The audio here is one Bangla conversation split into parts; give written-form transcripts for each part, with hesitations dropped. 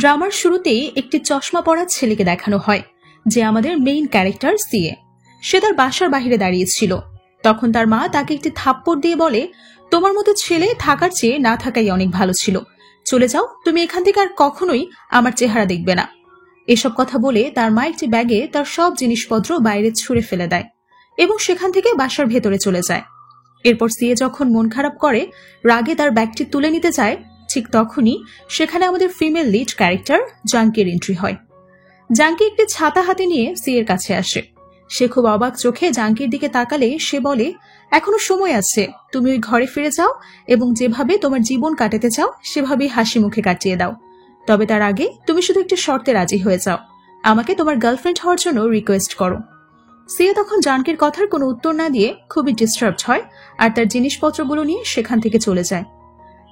ড্রামার শুরুতেই একটি চশমা পরা ছেলেকে দেখানো হয় যে আমাদের মেইন ক্যারেক্টার সিএ। সে তার বাসার বাইরে দাঁড়িয়েছিল। তখন তার মা তাকে একটি থাপ্পড় দিয়ে বলে, তোমার মতো ছেলে থাকার চেয়ে না থাকাই অনেক ভালো ছিল, চলে যাও, তুমি এখান থেকে আর কখনোই আমার চেহারা দেখবে না। এসব কথা বলে তার মা একটি ব্যাগে তার সব জিনিসপত্র বাইরে ছুঁড়ে ফেলে দেয় এবং সেখান থেকে বাসার ভেতরে চলে যায়। এরপর সিএ যখন মন খারাপ করে রাগে তার ব্যাগটি তুলে নিতে চায়, ঠিক তখনই সেখানে আমাদের ফিমেল লিড ক্যারেক্টার জাঙ্কির এন্ট্রি হয়। জাঙ্কি একটি ছাতা হাতে নিয়ে সিএর কাছে আসে। সে খুব অবাক চোখে জাঙ্কির দিকে তাকালে সে বলে, এখনো সময় আছে, তুমি ওই ঘরে ফিরে যাও এবং যেভাবে তোমার জীবন কাটাতে চাও সেভাবেই হাসি মুখে কাটিয়ে দাও। তবে তার আগে তুমি শুধু একটি শর্তে রাজি হয়ে যাও, আমাকে তোমার গার্লফ্রেন্ড হওয়ার জন্য রিকোয়েস্ট করো। সিএ তখন জাঙ্কির কথার কোনো উত্তর না দিয়ে খুবই ডিস্টার্বড হয় আর তার জিনিসপত্রগুলো নিয়ে সেখান থেকে চলে যায়।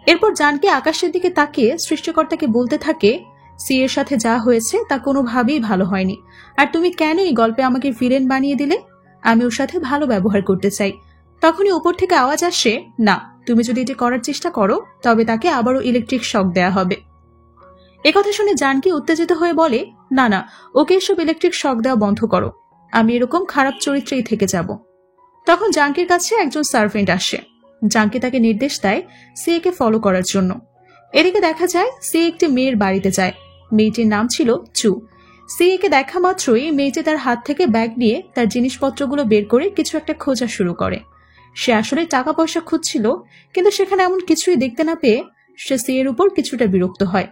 এরপর জানকি আকাশের দিকে তাকিয়ে সৃষ্টিকর্তাকে বলতে থাকে, সিএর সাথে যা হয়েছে তা কোনোভাবেই ভালো হয়নি, আর তুমি কেন এই গল্পে আমাকে ভিলেন বানিয়ে দিলে? আমি ওর সাথে ভালো ব্যবহার করতে চাই। তখনই উপর থেকে আওয়াজ আসে, না, তুমি যদি এটি করার চেষ্টা করো তবে তাকে আবারও ইলেকট্রিক শক দেয়া হবে। একথা শুনে জানকি উত্তেজিত হয়ে বলে, না না, ওকে এসব ইলেকট্রিক শক দেওয়া বন্ধ করো, আমি এরকম খারাপ চরিত্রেই থেকে যাব। তখন জাঙ্কির কাছে একজন সার্ভেন্ট আসে। জাঙ্কি তাকে নির্দেশ দেয় সিএ কে ফলো করার জন্য। এদিকে দেখা যায় সিএ একটি মেয়ের বাড়িতে যায়। মেয়েটির নাম ছিল চু। সিএ কে দেখা মাত্রই মেয়েটি তার হাত থেকে ব্যাগ নিয়ে তার জিনিসপত্রগুলো বের করে কিছু একটা খোঁজা শুরু করে। সে আসলে টাকা পয়সা খুঁজছিল, কিন্তু সেখানে এমন কিছুই দেখতে না পেয়ে সে সিএর উপর কিছুটা বিরক্ত হয়।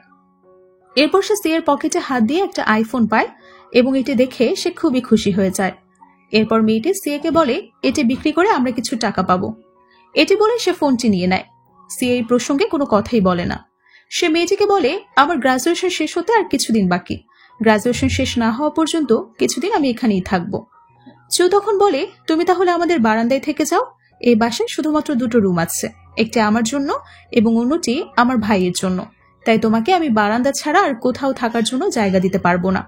এরপর সে সিএর পকেটে হাত দিয়ে একটা আইফোন পায় এবং এটি দেখে সে খুবই খুশি হয়ে যায়। এরপর মেয়েটি সিএ কে বলে, এটি বিক্রি করে আমরা কিছু টাকা পাবো। এটি বলে সে ফোনটি নিয়ে নেয়। সিএ এই প্রসঙ্গে কোনো কথাই বলে না। সে মেয়েটিকে বলে, আমার গ্রাজুয়েশন শেষ হতে আর কিছুদিন বাকি, গ্রাজুয়েশন শেষ না হওয়া পর্যন্ত কিছুদিন আমি এখানেই থাকবো। চু তখন বলে, তুমি তাহলে আমাদের বারান্দায় থেকে যাও, এই বাসায় শুধুমাত্র দুটো রুম আছে, একটি আমার জন্য এবং অন্যটি আমার ভাইয়ের জন্য, তাই তোমাকে আমি বারান্দা ছাড়া আর কোথাও থাকার জন্য জায়গা দিতে পারবো না।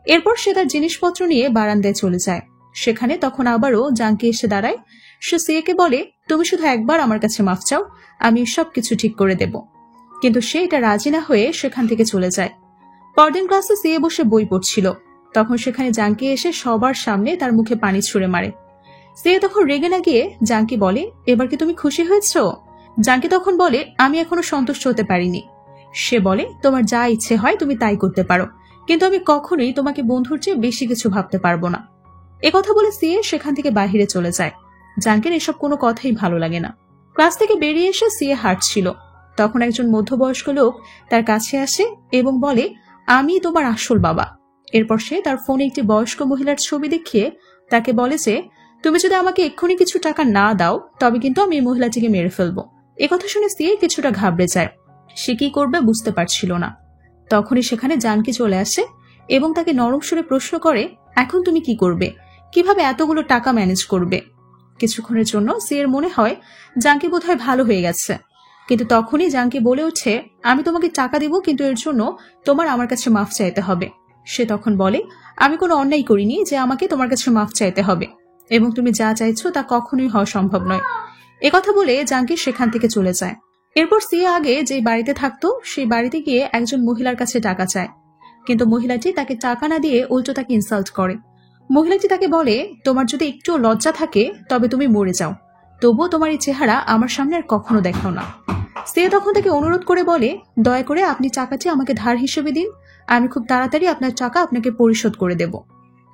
এরপর সে তার জিনিসপত্র নিয়ে বারান্দায় চলে যায়। সেখানে তখন আবারও জাঙ্কি এসে দাঁড়ায়। সে সিএ কে বলে, তুমি শুধু একবার আমার কাছে মাফ চাও, আমি সবকিছু ঠিক করে দেব। কিন্তু সে এটা রাজি না হয়ে সেখান থেকে চলে যায়। পরদিন ক্লাসে সিএ বসে বই পড়ছিল। তখন সেখানে জাঙ্কি এসে সবার সামনে তার মুখে পানি ছুঁড়ে মারে। সিএ তখন রেগে না গিয়ে জাঙ্কি বলে, এবার কি তুমি খুশি হয়েছ? জাঙ্কি তখন বলে, আমি এখনো সন্তুষ্ট হতে পারিনি। সে বলে, তোমার যা ইচ্ছে হয় তুমি তাই করতে পারো, কিন্তু আমি কখনোই তোমাকে বন্ধুর চেয়ে বেশি কিছু ভাবতে পারবো না। একথা বলে সিএ সেখান থেকে বাহিরে চলে যায়। জাঙ্কির এসব কোনো কথাই ভালো লাগে না। ক্লাস থেকে বেরিয়ে এসে সিএ হাঁটছিল। তখন একজন মধ্যবয়স্ক লোক তার কাছে আসে এবং বলে, আমি তোমার আসল বাবা। এরপর সে তার ফোনে একটি বয়স্ক মহিলার ছবি দেখিয়ে তাকে বলে যে, তুমি যদি আমাকে এক্ষুনি কিছু টাকা না দাও তবে কিন্তু আমি এই মহিলাটিকে মেরে ফেলবো। একথা শুনে সিএ কিছুটা ঘাবড়ে যায়। সে কি করবে বুঝতে পারছিল না। তখনই সেখানে জানকি চলে আসে এবং তাকে নরম সুরে প্রশ্ন করে, এখন তুমি কি করবে, কিভাবে এতগুলো টাকা ম্যানেজ করবে? কিছুক্ষণের জন্য সিএর মনে হয় জাঙ্কি বোধহয় ভালো হয়ে গেছে, কিন্তু তখনই জাঙ্কি বলে ওঠে, আমি তোমাকে টাকা দিব, কিন্তু এর জন্য তোমার আমার কাছে মাফ চাইতে হবে। সে তখন বলে, আমি কোনো অন্যায় করিনি যে আমাকে তোমার কাছে মাফ চাইতে হবে, এবং তুমি যা চাইছো তা কখনোই হওয়া সম্ভব নয়। একথা বলে জাঙ্কি সেখান থেকে চলে যায়। এরপর সিএ আগে যে বাড়িতে থাকতো সেই বাড়িতে গিয়ে একজন মহিলার কাছে টাকা চায়, কিন্তু মহিলাটি তাকে টাকা না দিয়ে উল্টো তাকে ইনসাল্ট করে। মহিলাটি তাকে বলে, তোমার যদি একটু লজ্জা থাকে তবে তুমি মরে যাও, তবুও তোমার এই চেহারা আমার সামনে আর কখনো দেখাও না। সিএ তখন তাকে অনুরোধ করে বলে, দয়া করে আপনি টাকাটি আমাকে ধার হিসেবে দিন, আমি খুব তাড়াতাড়ি আপনার টাকা আপনাকে পরিশোধ করে দেব।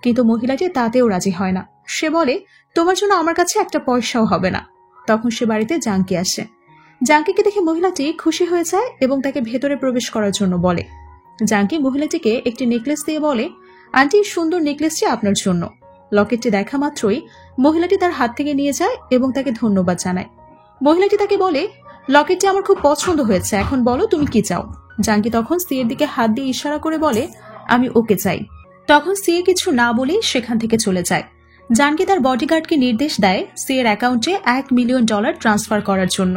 কিন্তু মহিলাটি তাতেও রাজি হয় না। সে বলে, তোমার জন্য আমার কাছে একটা পয়সাও হবে না। তখন সে বাড়িতে জাঙ্কি আসে। জাঙ্কিকে দেখে মহিলাটি খুশি হয়ে যায় এবং তাকে ভেতরে প্রবেশ করার জন্য বলে। জাঙ্কি মহিলাটিকে একটি নেকলেস দিয়ে বলে, আন্টি, সুন্দর নেকলেসটি আপনার জন্য। লকেটটি দেখা মাত্রই মহিলাটি তার হাত থেকে নিয়ে যায় এবং তাকে ধন্যবাদ জানায়। মহিলাটি তাকে বলে, লকেটটি আমার খুব পছন্দ হয়েছে, এখন বলো তুমি কি চাও। জাঙ্কি তখন সিএর দিকে হাত দিয়ে ইশারা করে বলে, আমি ওকে চাই। তখন সিএ কিছু না বলেই সেখান থেকে চলে যায়। জাঙ্কি তার বডিগার্ডকে নির্দেশ দেয় সিএর অ্যাকাউন্টে $1 মিলিয়ন ট্রান্সফার করার জন্য।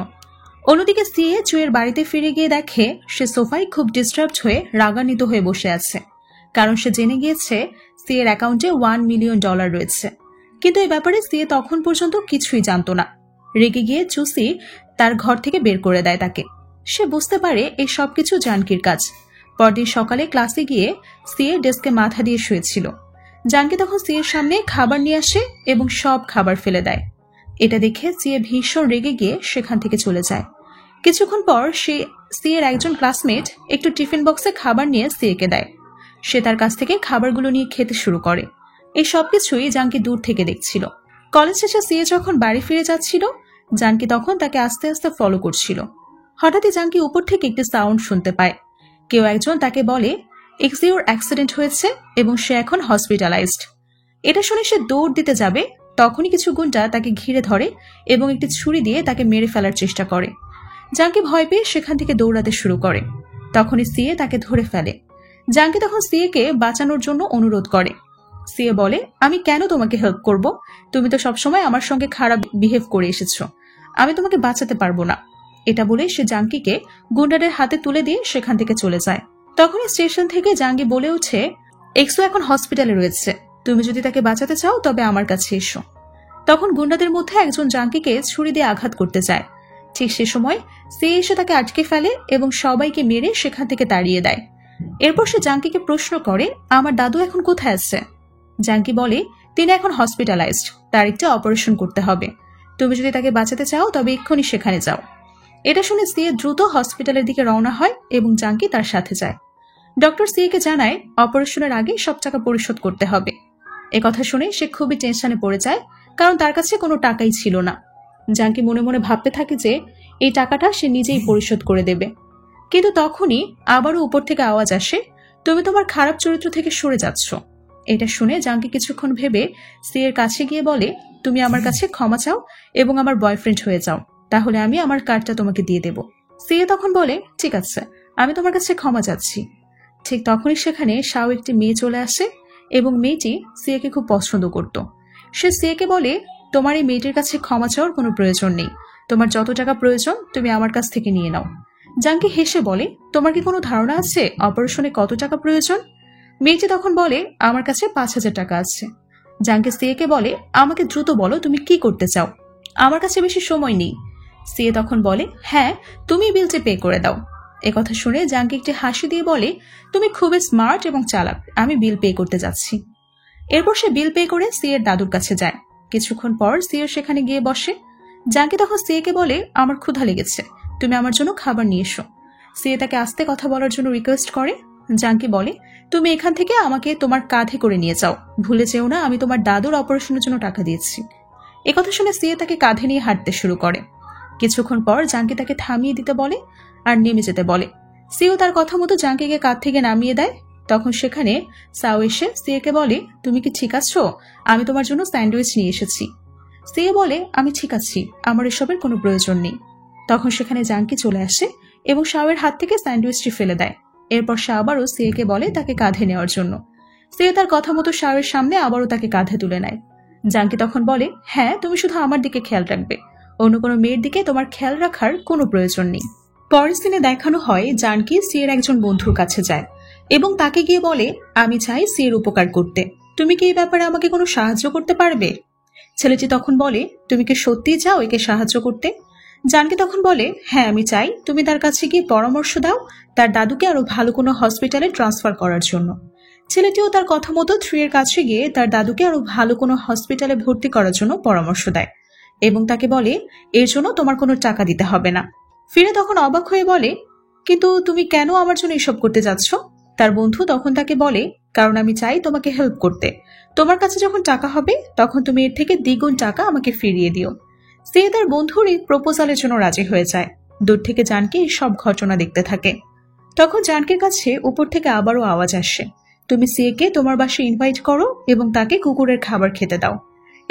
অন্যদিকে সিএ চুয়ের বাড়িতে ফিরে গিয়ে দেখে সে সোফায় খুব ডিস্টার্বড হয়ে রাগান্বিত হয়ে বসে আছে, কারণ সে জেনে গিয়েছে সিএর অ্যাকাউন্টে $1 মিলিয়ন রয়েছে। কিন্তু এই ব্যাপারে সিএ তখন পর্যন্ত কিছুই জানতো না। রেগে গিয়ে চুসি তার ঘর থেকে বের করে দেয় তাকে। সে বুঝতে পারে এই সবকিছু জানকির কাজ। পরদিন সকালে ক্লাসে গিয়ে সিএ ডেস্কে মাথা দিয়ে শুয়েছিল। জানকি তখন সিএর সামনে খাবার নিয়ে আসে এবং সব খাবার ফেলে দেয়। এটা দেখে সিএ ভীষণ রেগে গিয়ে সেখান থেকে চলে যায়। কিছুক্ষণ পর সিএর একজন ক্লাসমেট একটু টিফিন বক্সে খাবার নিয়ে সিএকে দেয়। সে তার কাছ থেকে খাবারগুলো নিয়ে খেতে শুরু করে। এই সবকিছুই জানকি দূর থেকে দেখছিল। কলেজ শেষে সিএ যখন বাড়ি ফিরে যাচ্ছিল, জানকি তখন তাকে আস্তে আস্তে ফলো করছিল। হঠাৎই জানকি উপর থেকে একটি সাউন্ড শুনতে পায়। কেউ একজন তাকে বলে এক্সিওর অ্যাক্সিডেন্ট হয়েছে এবং সে এখন হসপিটালাইজড। এটা শুনে সে দৌড় দিতে যাবে, তখনই কিছু গুন্ডা তাকে ঘিরে ধরে এবং একটি ছুরি দিয়ে তাকে মেরে ফেলার চেষ্টা করে। জানকি ভয় পেয়ে সেখান থেকে দৌড়াতে শুরু করে। তখনই সিএ তাকে ধরে ফেলে। জানকি তখন সিএকে বাঁচানোর জন্য অনুরোধ করে। সিএ বলে, আমি কেন তোমাকে হেল্প করব? তুমি তো সবসময় আমার সঙ্গে খারাপ বিহেভ করে এসেছো। আমি তোমাকে বাঁচাতে পারবো না। এটা বলে সে জাঙ্কিকে গুন্ডাদের হাতে তুলে দিয়ে সেখান থেকে চলে যায়। তখনই স্টেশন থেকে জাঙ্গি বলে ওঠে, এক্সো এখন হসপিটালে রয়েছে, তুমি যদি তাকে বাঁচাতে চাও তবে আমার কাছে এসো। তখন গুন্ডাদের মধ্যে একজন জাঙ্কিকে ছুরি দিয়ে আঘাত করতে যায়। ঠিক সে সময় সে এসে তাকে আটকে ফেলে এবং সবাইকে মেরে সেখান থেকে তাড়িয়ে দেয়। এরপর সে জাঙ্কিকে প্রশ্ন করে, আমার দাদু এখন কোথায় আছে? জাঙ্কি বলে, তিনি এখন হসপিটালাইজড, তার একটা অপারেশন করতে হবে। তুমি যদি তাকে বাঁচাতে চাও তবে এক্ষুনি সেখানে যাও। এটা শুনে সিএ দ্রুত হসপিটালের দিকে রওনা হয় এবং জাঙ্কি তার সাথে যায়। ডক্টর সিএকে জানায় অপারেশনের আগে সব টাকা পরিশোধ করতে হবে। একথা শুনে সে খুবই টেনশনে পড়ে যায়, কারণ তার কাছে কোনো টাকাই ছিল না। জাঙ্কি মনে মনে ভাবতে থাকে যে এই টাকাটা সে নিজেই পরিশোধ করে দেবে। কিন্তু তখনই আবারও উপর থেকে আওয়াজ আসে, তুমি তোমার খারাপ চরিত্র থেকে সরে যাচ্ছ। এটা শুনে জাঙ্কি কিছুক্ষণ ভেবে সিএর কাছে গিয়ে বলে, তুমি আমার কাছে ক্ষমা চাও এবং আমার বয়ফ্রেন্ড হয়ে যাও, তাহলে আমি আমার কার্ডটা তোমাকে দিয়ে দেব। সিএ তখন বলে, ঠিক আছে, আমি তোমার কাছে ক্ষমা চাচ্ছি। ঠিক তখনই সেখানে শাও একটি মেয়ে চলে আসে এবং মেয়েটি সিএকে খুব পছন্দ করত। সে সিএকে বলে, তোমার এই মেয়েটির কাছে ক্ষমা চাওয়ার কোনো প্রয়োজন নেই, তোমার যত টাকা প্রয়োজন তুমি আমার কাছ থেকে নিয়ে নাও। জাঙ্কি হেসে বলে, তোমার কি কোনো ধারণা আছে অপারেশনে কত টাকা প্রয়োজন? মেয়েটি তখন বলে, আমার কাছে ৫,০০০ টাকা আছে। জাঙ্কি সিএকে বলে, আমাকে দ্রুত বলো তুমি কি করতে চাও, আমার কাছে বেশি সময় নেই। সিএ তখন বলে, হ্যাঁ, তুমি বিলটি পে করে দাও। একথা শুনে জাঙ্কি একটি হাসি দিয়ে বলে, তুমি খুবই স্মার্ট এবং চালাক, আমি বিল পে করতে যাচ্ছি। এরপর সে বিল পে করে সিএর দাদুর কাছে যায়। কিছুক্ষণ পর সিএ সেখানে গিয়ে বসে। জাঙ্কি তখন সিএকে বলে, আমার ক্ষুধা লেগেছে, তুমি আমার জন্য খাবার নিয়ে এসো। সিএ তাকে আস্তে কথা বলার জন্য রিকোয়েস্ট করে। জাঙ্কি বলে, তুমি এখান থেকে আমাকে তোমার কাঁধে করে নিয়ে যাও, ভুলে যেও না আমি তোমার দাদুর অপারেশনের জন্য টাকা দিয়েছি। একথা শুনে সিএ তাকে কাঁধে নিয়ে হাঁটতে শুরু করে। কিছুক্ষণ পর জাঙ্কি তাকে থামিয়ে দিতে বলে আর নেমে যেতে বলে। সিও তার কথা মতো জাঙ্কিকে কাঁধ থেকে নামিয়ে দেয়। তখন সেখানে সাও এসে সিএকে বলে, তুমি কি ঠিক আছো? আমি তোমার জন্য স্যান্ডউইচ নিয়ে এসেছি। সিএ বলে, আমি ঠিক আছি, আমার এসবের কোনো প্রয়োজন নেই। তখন সেখানে জাঙ্কি চলে আসে এবং শাওয়ের হাত থেকে স্যান্ডউইচটি ফেলে দেয়। এরপর সে আবারও সিএকে বলে তাকে কাঁধে নেওয়ার জন্য। সিএ তার কথা মতো শাওয়ের সামনে আবারও তাকে কাঁধে তুলে নেয়। জাঙ্কি তখন বলে, হ্যাঁ, তুমি শুধু আমার দিকে খেয়াল রাখবে, অন্য কোনো মেয়ের দিকে তোমার খেয়াল রাখার কোনো প্রয়োজন নেই। পরের দিনে দেখানো হয় জানকি সিএর একজন বন্ধুর কাছে যায় এবং তাকে গিয়ে বলে, আমি চাই সিএর উপকার করতে, তুমি কি এই ব্যাপারে আমাকে কোনো সাহায্য করতে পারবে? ছেলেটি তখন বলে, তুমি কি সত্যিই চাও একে সাহায্য করতে? জানকি তখন বলে, হ্যাঁ, আমি চাই তুমি তার কাছে গিয়ে পরামর্শ দাও তার দাদুকে আরো ভালো কোনো হসপিটালে ট্রান্সফার করার জন্য। ছেলেটিও তার কথা মতো 3 এর কাছে গিয়ে তার দাদুকে আরো ভালো কোনো হসপিটালে ভর্তি করার জন্য পরামর্শ দেয় এবং তাকে বলে, এর জন্য তোমার কোনো টাকা দিতে হবে না। ফিরে তখন অবাক হয়ে বলে, কিন্তু তুমি কেন আমার জন্য এসব করতে যাচ্ছ? তার বন্ধু তখন তাকে বলে, কারণ আমি চাই তোমাকে হেল্প করতে, তোমার কাছে যখন টাকা হবে তখন তুমি এর থেকে দ্বিগুণ টাকা আমাকে ফিরিয়ে দিও। সে তার বন্ধুর এই প্রপোজালের জন্য রাজি হয়ে যায়। দূর থেকে জানকি সব ঘটনা দেখতে থাকে। তখন জানকির কাছে উপর থেকে আবারও আওয়াজ আসে, তুমি সিএকে তোমার বাসায় ইনভাইট করো এবং তাকে কুকুরের খাবার খেতে দাও।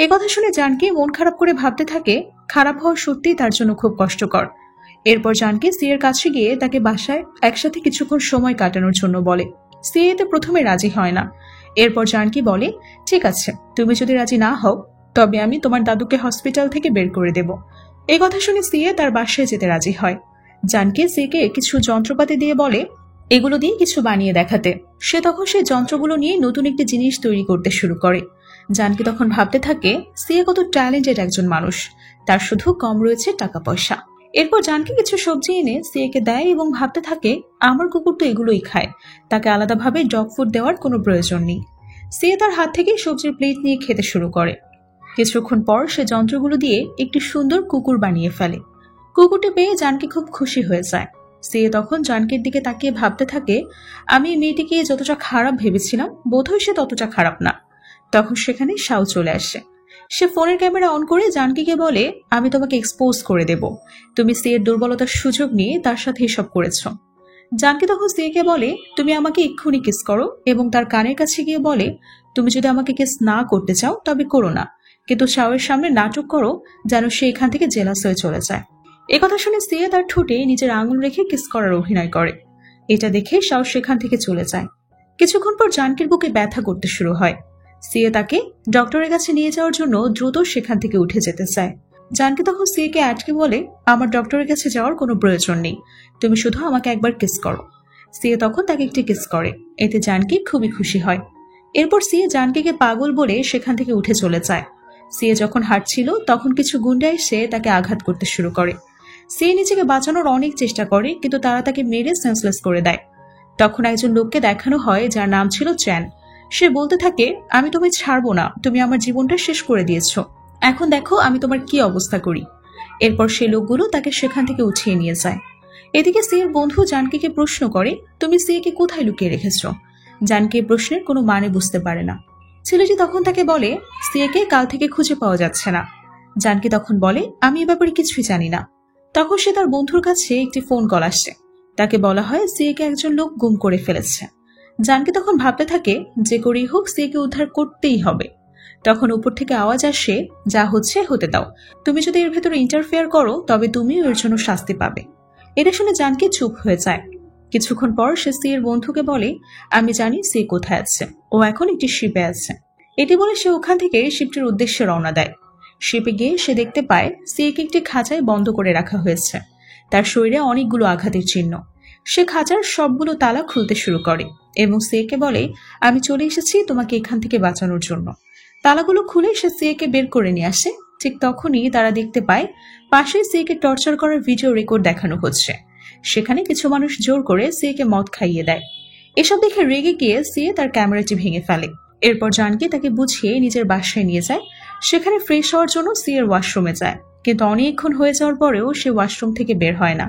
একথা শুনে জানকি মন খারাপ করে ভাবতে থাকে, খারাপ হওয়া সত্যিই তার জন্য খুব কষ্টকর। এরপর জানকি সিএর কাছে গিয়ে তাকে বাসায় একসাথে কিছুক্ষণ সময় কাটানোর জন্য বলে। সিএ এতে প্রথমে রাজি হয় না। এরপর জানকি বলে, ঠিক আছে, তুমি যদি রাজি না হও তবে আমি তোমার দাদুকে হসপিটাল থেকে বের করে দেব। এই কথা শুনে সিএ তার বাসায় যেতে রাজি হয়। জানকি সিএকে কিছু যন্ত্রপাতি দিয়ে বলে এগুলো দিয়ে কিছু বানিয়ে দেখাতে। সে তখন সেই যন্ত্রগুলো নিয়ে নতুন একটি জিনিস তৈরি করতে শুরু করে। জানকি তখন ভাবতে থাকে সিএ কত ট্যালেন্টেড একজন মানুষ, তার শুধু কম রয়েছে টাকা পয়সা। এরপর জানকি কিছু সবজি এনে সিএকে দেয় এবং ভাবতে থাকে আমার কুকুর তো এগুলোই খায়, তাকে আলাদাভাবে ডগ ফুড দেওয়ার কোনো প্রয়োজন নেই। সিএ তার হাত থেকে সবজির প্লেট নিয়ে খেতে শুরু করে। কিছুক্ষণ পর সে যন্ত্রগুলো দিয়ে একটি সুন্দর কুকুর বানিয়ে ফেলে। কুকুরটি পেয়ে জানকি খুব খুশি হয়ে যায়। সিএ তখন জানকির দিকে তাকিয়ে ভাবতে থাকে আমি এই মেয়েটিকে যতটা খারাপ ভেবেছিলাম বোধহয় সে ততটা খারাপ না। তখন সেখানে শাও চলে আসে। সে ফোনের ক্যামেরা অন করে জানকিকে বলে আমি তোমাকে এক্সপোজ করে দেব, তুমি সিএর দুর্বলতার সুযোগ নিয়ে তার সাথে এসব করেছ। জানকি তখন সিএকে বলে তুমি আমাকে এক্ষুনি কিস করো এবং তার কানের কাছে গিয়ে বলে তুমি যদি আমাকে কিস না করতে চাও তবে করো না, কিন্তু শাওয়ের সামনে নাটক করো যেন সে এখান থেকে জেলাস হয়ে চলে যায়। একথা শুনে সিএ তার ঠোঁটে নিজের আঙুল রেখে কিস করার অভিনয় করে। এটা দেখে শাও সেখান থেকে চলে যায়। কিছুক্ষণ পর জানকির বুকে ব্যথা করতে শুরু হয়। সিএ তাকে ডক্টরের কাছে নিয়ে যাওয়ার জন্য দ্রুত সেখান থেকে উঠে যেতে চায়। জানকি তখন সিএকে আটকে বলে আমার ডক্টরের কাছে যাওয়ার কোনো প্রয়োজন নেই, তুমি শুধু আমাকে একবার কিস করো। সিএ তখন তাকে একটি কিস করে। এতে জানকি খুবই খুশি হয়। এরপর সিএ জানকিকে পাগল বলে সেখান থেকে উঠে চলে যায়। সিএ যখন হাঁটছিল তখন কিছু গুন্ডা এসে তাকে আঘাত করতে শুরু করে। সিএ নিজেকে বাঁচানোর অনেক চেষ্টা করে কিন্তু তারা তাকে মেরে সেন্সলেস করে দেয়। তখন একজন লোককে দেখানো হয় যার নাম ছিল চ্যান। সে বলতে থাকে আমি তোমায় ছাড়বো না, তুমি আমার জীবনটা শেষ করে দিয়েছ, এখন দেখো আমি তোমার কি অবস্থা করি। এরপর সে লোকগুলো তাকে সেখান থেকে উঠিয়ে নিয়ে যায়। এদিকে সিএর বন্ধু জানকিকে প্রশ্ন করে তুমি সিএকে কোথায় লুকিয়ে রেখেছ। জানকি এই প্রশ্নের কোনো মানে বুঝতে পারে না। ছেলেটি তখন তাকে বলে সিএকে কাল থেকে খুঁজে পাওয়া যাচ্ছে না। জানকি তখন বলে আমি এ ব্যাপারে কিছুই জানি না। তখন সে তার বন্ধুর কাছে একটি ফোন কল আসে। তাকে বলা হয় সিএকে একজন লোক গুম করে ফেলেছে। জানকি তখন ভাবতে থাকে যে করেই হোক সিএকে উদ্ধার করতেই হবে। তখন উপর থেকে আওয়াজ আসে যা হচ্ছে হতে দাও, তুমি যদি এর ভেতরে ইন্টারফেয়ার করো তবে তুমিও এর জন্য শাস্তি পাবে। এটা শুনে জানকি চুপ হয়ে যায়। কিছুক্ষণ পর সে সিএর বন্ধুকে বলে আমি জানি সি কোথায় আছে, ও এখন একটি শিপে আছে। এটি বলে সে ওখান থেকে শিপটির উদ্দেশ্যে রওনা দেয়। শিপে গিয়ে সে দেখতে পায় সিএকে একটি খাঁচায় বন্ধ করে রাখা হয়েছে। তার শরীরে অনেকগুলো আঘাতের চিহ্ন। সে খাঁচার সবগুলো তালা খুলতে শুরু করে এবং সিএকে বলে আমি চলে এসেছি তোমাকে এখান থেকে বাঁচানোর জন্য। তালাগুলো খুলে সে সিএকে বের করে নিয়ে আসে। ঠিক তখনই তারা দেখতে পায় পাশে সিএকে টর্চার করার ভিডিও রেকর্ড দেখানো হচ্ছে। সেখানে কিছু মানুষ জোর করে সিএকে মদ খাইয়ে দেয়। এসব দেখে রেগে গিয়ে সিএ তার ক্যামেরাটি ভেঙে ফেলে। এরপর জানকি তাকে বুঝিয়ে নিজের বাসায় নিয়ে যায়। সেখানে ফ্রেশ হওয়ার জন্য সিএর ওয়াশরুমে যায়, কিন্তু অনেকক্ষণ হয়ে যাওয়ার পরেও সে ওয়াশরুম থেকে বের হয় না।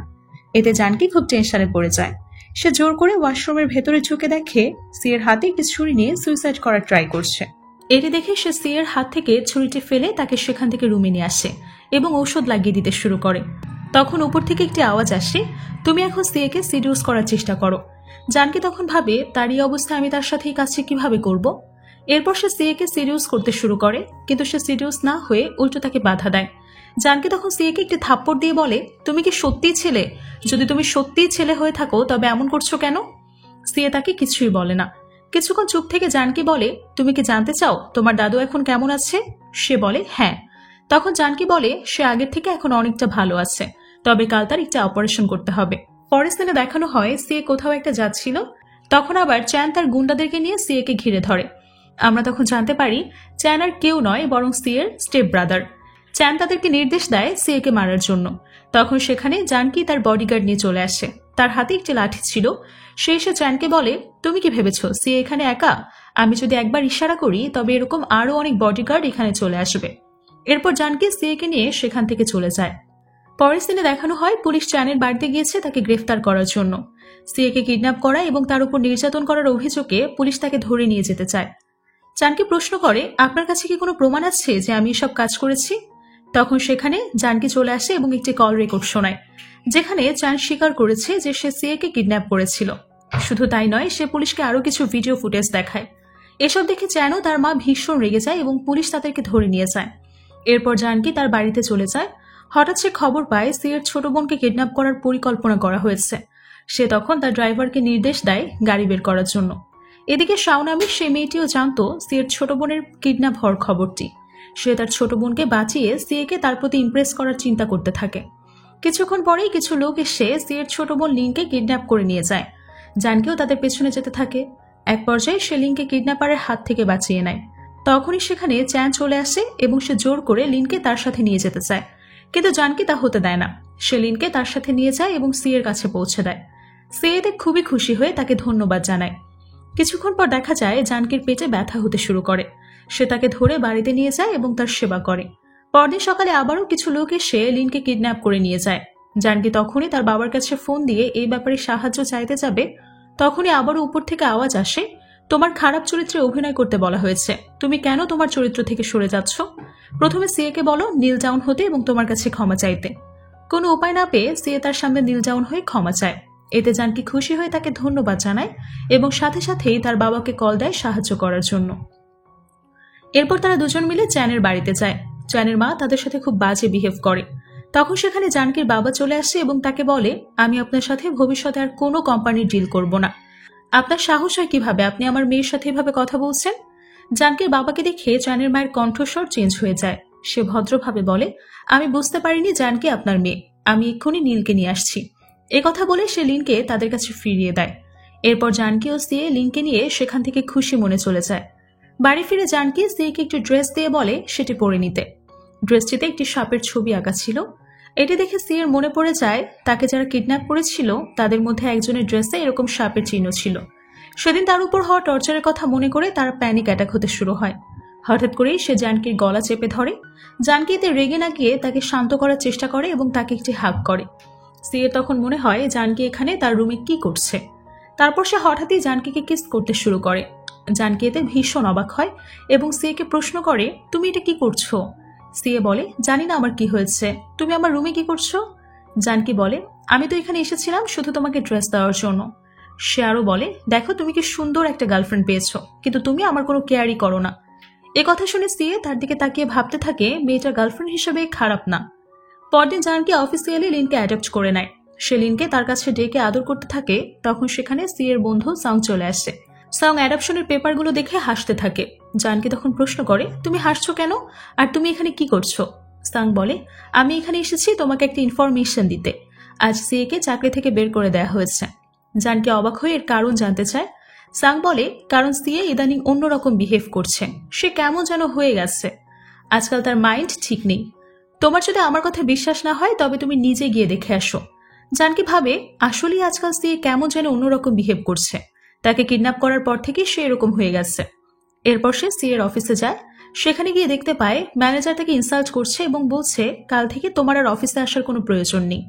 এতে জানকি খুব টেনশনে পড়ে যায়। সে জোর করে ওয়াশরুমের ভেতরে ঝুঁকে দেখে সিএর হাতে একটি ছুরি নিয়ে সুইসাইড করার ট্রাই করছে। এটি দেখে সে সিএর হাত থেকে ছুরিটি ফেলে তাকে সেখান থেকে রুমে নিয়ে আসে এবং ঔষধ লাগিয়ে দিতে শুরু করে। তখন উপর থেকে একটি আওয়াজ আসে তুমি এখন সিএকে সিডিউস করার চেষ্টা করো। জানকি তখন ভাবে তার এই অবস্থায় আমি তার সাথে এই কাজটি কিভাবে করব। এরপর সে সিএকে সিডিউস করতে শুরু করে, কিন্তু সে সিডিউস না হয়ে উল্টো তাকে বাধা দেয়। জানকি তখন সিএকে একটি থাপ্পড় দিয়ে বলে তুমি কি সত্যিই ছেলে? যদি তুমি সত্যিই ছেলে হয়ে থাকো তবে এমন করছো কেন? সিএ তাকে কিছুই বলে না। কিছুক্ষণ চুপ থেকে জানকি বলে তুমি কি জানতে চাও তোমার দাদু এখন কেমন আছে? সে বলে হ্যাঁ। তখন জানকি বলে সে আগের থেকে এখন অনেকটা ভালো আছে, তবে কাল তার একটা অপারেশন করতে হবে। পরের সিনে দেখানো হয় সিএ কোথাও একটা যাচ্ছিল। তখন আবার চ্যান তার গুন্ডাদেরকে নিয়ে সিএকে ঘিরে ধরে। আমরা তখন জানতে পারি চ্যান আর কেউ নয় বরং সিএর স্টেপ ব্রাদার। চ্যান তাদেরকে নির্দেশ দেয় সিএকে মারার জন্য। তখন সেখানে জানকি তার বডিগার্ড নিয়ে চলে আসে। তার হাতে একটি লাঠি ছিল। সে এসে চ্যানকে বলে তুমি কি ভেবেছো সিএ এখানে একা? আমি যদি একবার ইশারা করি তবে এরকম আরো অনেক বডিগার্ড এখানে চলে আসবে। এরপর জানকি সিএকে নিয়ে সেখান থেকে চলে যায়। পরের সিনে দেখানো হয় পুলিশ চ্যানের বাড়িতে গিয়েছে তাকে গ্রেফতার করার জন্য। সিএকে কিডন্যাপ করা এবং তার উপর নির্যাতন করার অভিযোগে পুলিশ তাকে ধরে নিয়ে যেতে চায়। চ্যানকে প্রশ্ন করে আপনার কাছে কি কোনো প্রমাণ আছে যে আমি এসব কাজ করেছি? তখন সেখানে জানকি চলে আসে এবং একটি কল রেকর্ড শোনায়, যেখানে চ্যান স্বীকার করেছে যে সে সিএকে কিডন্যাপ করেছিল। শুধু তাই নয়, সে পুলিশকে আরো কিছু ভিডিও ফুটেজ দেখায়। এসব দেখে চ্যানও তার মা ভীষণ রেগে যায় এবং পুলিশ তাদেরকে ধরে নিয়ে যায়। এরপর জানকি তার বাড়িতে চলে যায়। হঠাৎ সে খবর পায় সিএর ছোট বোনকে কিডন্যাপ করার পরিকল্পনা করা হয়েছে। সে তখন তার ড্রাইভারকে নির্দেশ দেয় গাড়ি বের করার জন্য। এদিকে শাও নামে সে মেয়েটিও জানতো সিএর ছোট বোনের কিডন্যাপ হওয়ার খবরটি। সে তার ছোট বোনকে বাঁচিয়ে সিএকে তার প্রতি ইমপ্রেস করার চিন্তা করতে থাকে। কিছুক্ষণ পরেই কিছু লোক এসে সিএর ছোট বোন লিনকে কিডন্যাপ করে নিয়ে যায়। জানকিও তাদের পেছনে যেতে থাকে। এক পর্যায়ে সে লিনকে কিডন্যাপারের হাত থেকে বাঁচিয়ে নেয়। তখনই সেখানে চ্যান চলে আসে এবং সে জোর করে লিনকে তার সাথে নিয়ে যেতে চায়, কিন্তু জানকি তা হতে দেয় না। সে লিনকে তার সাথে নিয়ে যায় এবং সি এর কাছে পৌঁছে দেয়। সি এতে খুবই খুশি হয়ে তাকে ধন্যবাদ জানায়। কিছুক্ষণ পর দেখা যায় জানকির পেটে ব্যথা হতে শুরু করে। সে তাকে ধরে বাড়িতে নিয়ে যায় এবং তার সেবা করে। পরদিন সকালে আবারও কিছু লোক এসে লিনকে কিডন্যাপ করে নিয়ে যায়। জানকি তখনই তার বাবার কাছে ফোন দিয়ে এই ব্যাপারে সাহায্য চাইতে যাবে, তখনই আবারও উপর থেকে আওয়াজ আসে, তোমার খারাপ চরিত্রে অভিনয় করতে বলা হয়েছে, তুমি কেন তোমার চরিত্র থেকে সরে যাচ্ছ? প্রথমে সিএকে বলো নীল ডাউন হতে এবং তোমার কাছে ক্ষমা চাইতে। কোনো উপায় না পেয়ে সিএ তার সামনে নীল ডাউন হয়ে ক্ষমা চায়। এতে জানকি খুশি হয়ে তাকে ধন্যবাদ জানায় এবং সাথে সাথেই তার বাবাকে কল দেয় সাহায্য করার জন্য। এরপর তারা দুজন মিলে চ্যানের বাড়িতে যায়। চ্যানের মা তাদের সাথে খুব বাজে বিহেভ করে। তখন সেখানে জানকির বাবা চলে আসে এবং তাকে বলে, আমি আপনার সাথে ভবিষ্যতে আর কোনো কোম্পানির ডিল করব না। আপনার সাহস হয় কিভাবে আপনি আমার মেয়ের সাথে এভাবে কথা বলছেন? জানকির বাবাকে দেখে চ্যানের মায়ের কণ্ঠস্বর চেঞ্জ হয়ে যায়। সে ভদ্রভাবে বলে, আমি বুঝতে পারিনি জানকি আপনার মেয়ে, আমি এক্ষুনি নীলকে নিয়ে আসছি। কথা বলে সে লিনকে তাদের কাছে ফিরিয়ে দেয়। এরপর জানকি ও সিএ লিনকে নিয়ে সেখান থেকে খুশি মনে চলে যায়। বাড়ি ফিরে জানকি সিএকে একটি ড্রেস দিয়ে বলে সেটি পরে নিতে। ড্রেসটিতে একটি সাপের ছবি আঁকা ছিল। এটি দেখে সিএর মনে পড়ে যায় তাকে যারা কিডন্যাপ করেছিল তাদের মধ্যে একজনের ড্রেসে এরকম সাপের চিহ্ন ছিল। সেদিন তার উপর হওয়া টর্চারের কথা মনে করে তার প্যানিক অ্যাটাক হতে শুরু হয়। হঠাৎ করেই সে জানকির গলা চেপে ধরে। জানকি এতে রেগে না গিয়ে তাকে শান্ত করার চেষ্টা করে এবং তাকে একটি হাগ করে। সিএ তখন মনে হয় জানকি এখানে তার রুমে কি করছে। তারপর সে হঠাৎই জানকিকে কিস করতে শুরু করে। জানকি এতে ভীষণ অবাক হয় এবং সিএকে প্রশ্ন করে, তুমি এটা কি করছো? সিএ বলে, জানি না আমার কি হয়েছে, তুমি আমার রুমে কি করছো? জানকি বলে, আমি তো এখানে এসেছিলাম শুধু তোমাকে ড্রেস দেওয়ার জন্য। সে আরো বলে, দেখো তুমি কি সুন্দর একটা গার্লফ্রেন্ড পেয়েছো, কিন্তু তুমি আমার কোনো কেয়ারই করো না। কথা শুনে সিএ তার দিকে তাকিয়ে ভাবতে থাকে মেয়েটার গার্লফ্রেন্ড হিসেবে খারাপ না। পরদিন জানকি অফিসিয়ালি লিনকে অ্যাডপ্ট করে নেয়। সে লিনকে তার কাছে ডেকে আদর করতে থাকে। তখন সেখানে সিএর বন্ধু সাং চলে আসে। সাং অ্যাডপশনের পেপারগুলো দেখে হাসতে থাকে। জানকি তখন প্রশ্ন করে, তুমি হাসছো কেন, আর তুমি এখানে কি করছো? সাং বলে, আমি এখানে এসেছি তোমাকে একটা ইনফরমেশন দিতে। আজ সিএকে চাকরি থেকে বের করে দেওয়া হয়েছে। জানকি অবাক হয়ে এর কারণ জানতে চায়। সাং বলে, কারণ সিএ ইদানিং অন্যরকম বিহেভ করছে, সে কেমন যেন হয়ে গেছে, আজকাল তার মাইন্ড ঠিক নেই। তোমার যদি আমার কথা বিশ্বাস না হয় তবে তুমি নিজে গিয়ে দেখে আসো। জানকি ভাবে আসলেই আজকাল সিএ কেমন যেন অন্যরকম বিহেভ করছে, তাকে কিডন্যাপ করার পর থেকে সে এরকম হয়ে গেছে। এরপর সে সিএর অফিসে যায়। সেখানে গিয়ে দেখতে পায় ম্যানেজার তাকে ইনসাল্ট করছে এবং বলছে কাল থেকে তোমার আর অফিসে আসার কোনো প্রয়োজন নেই।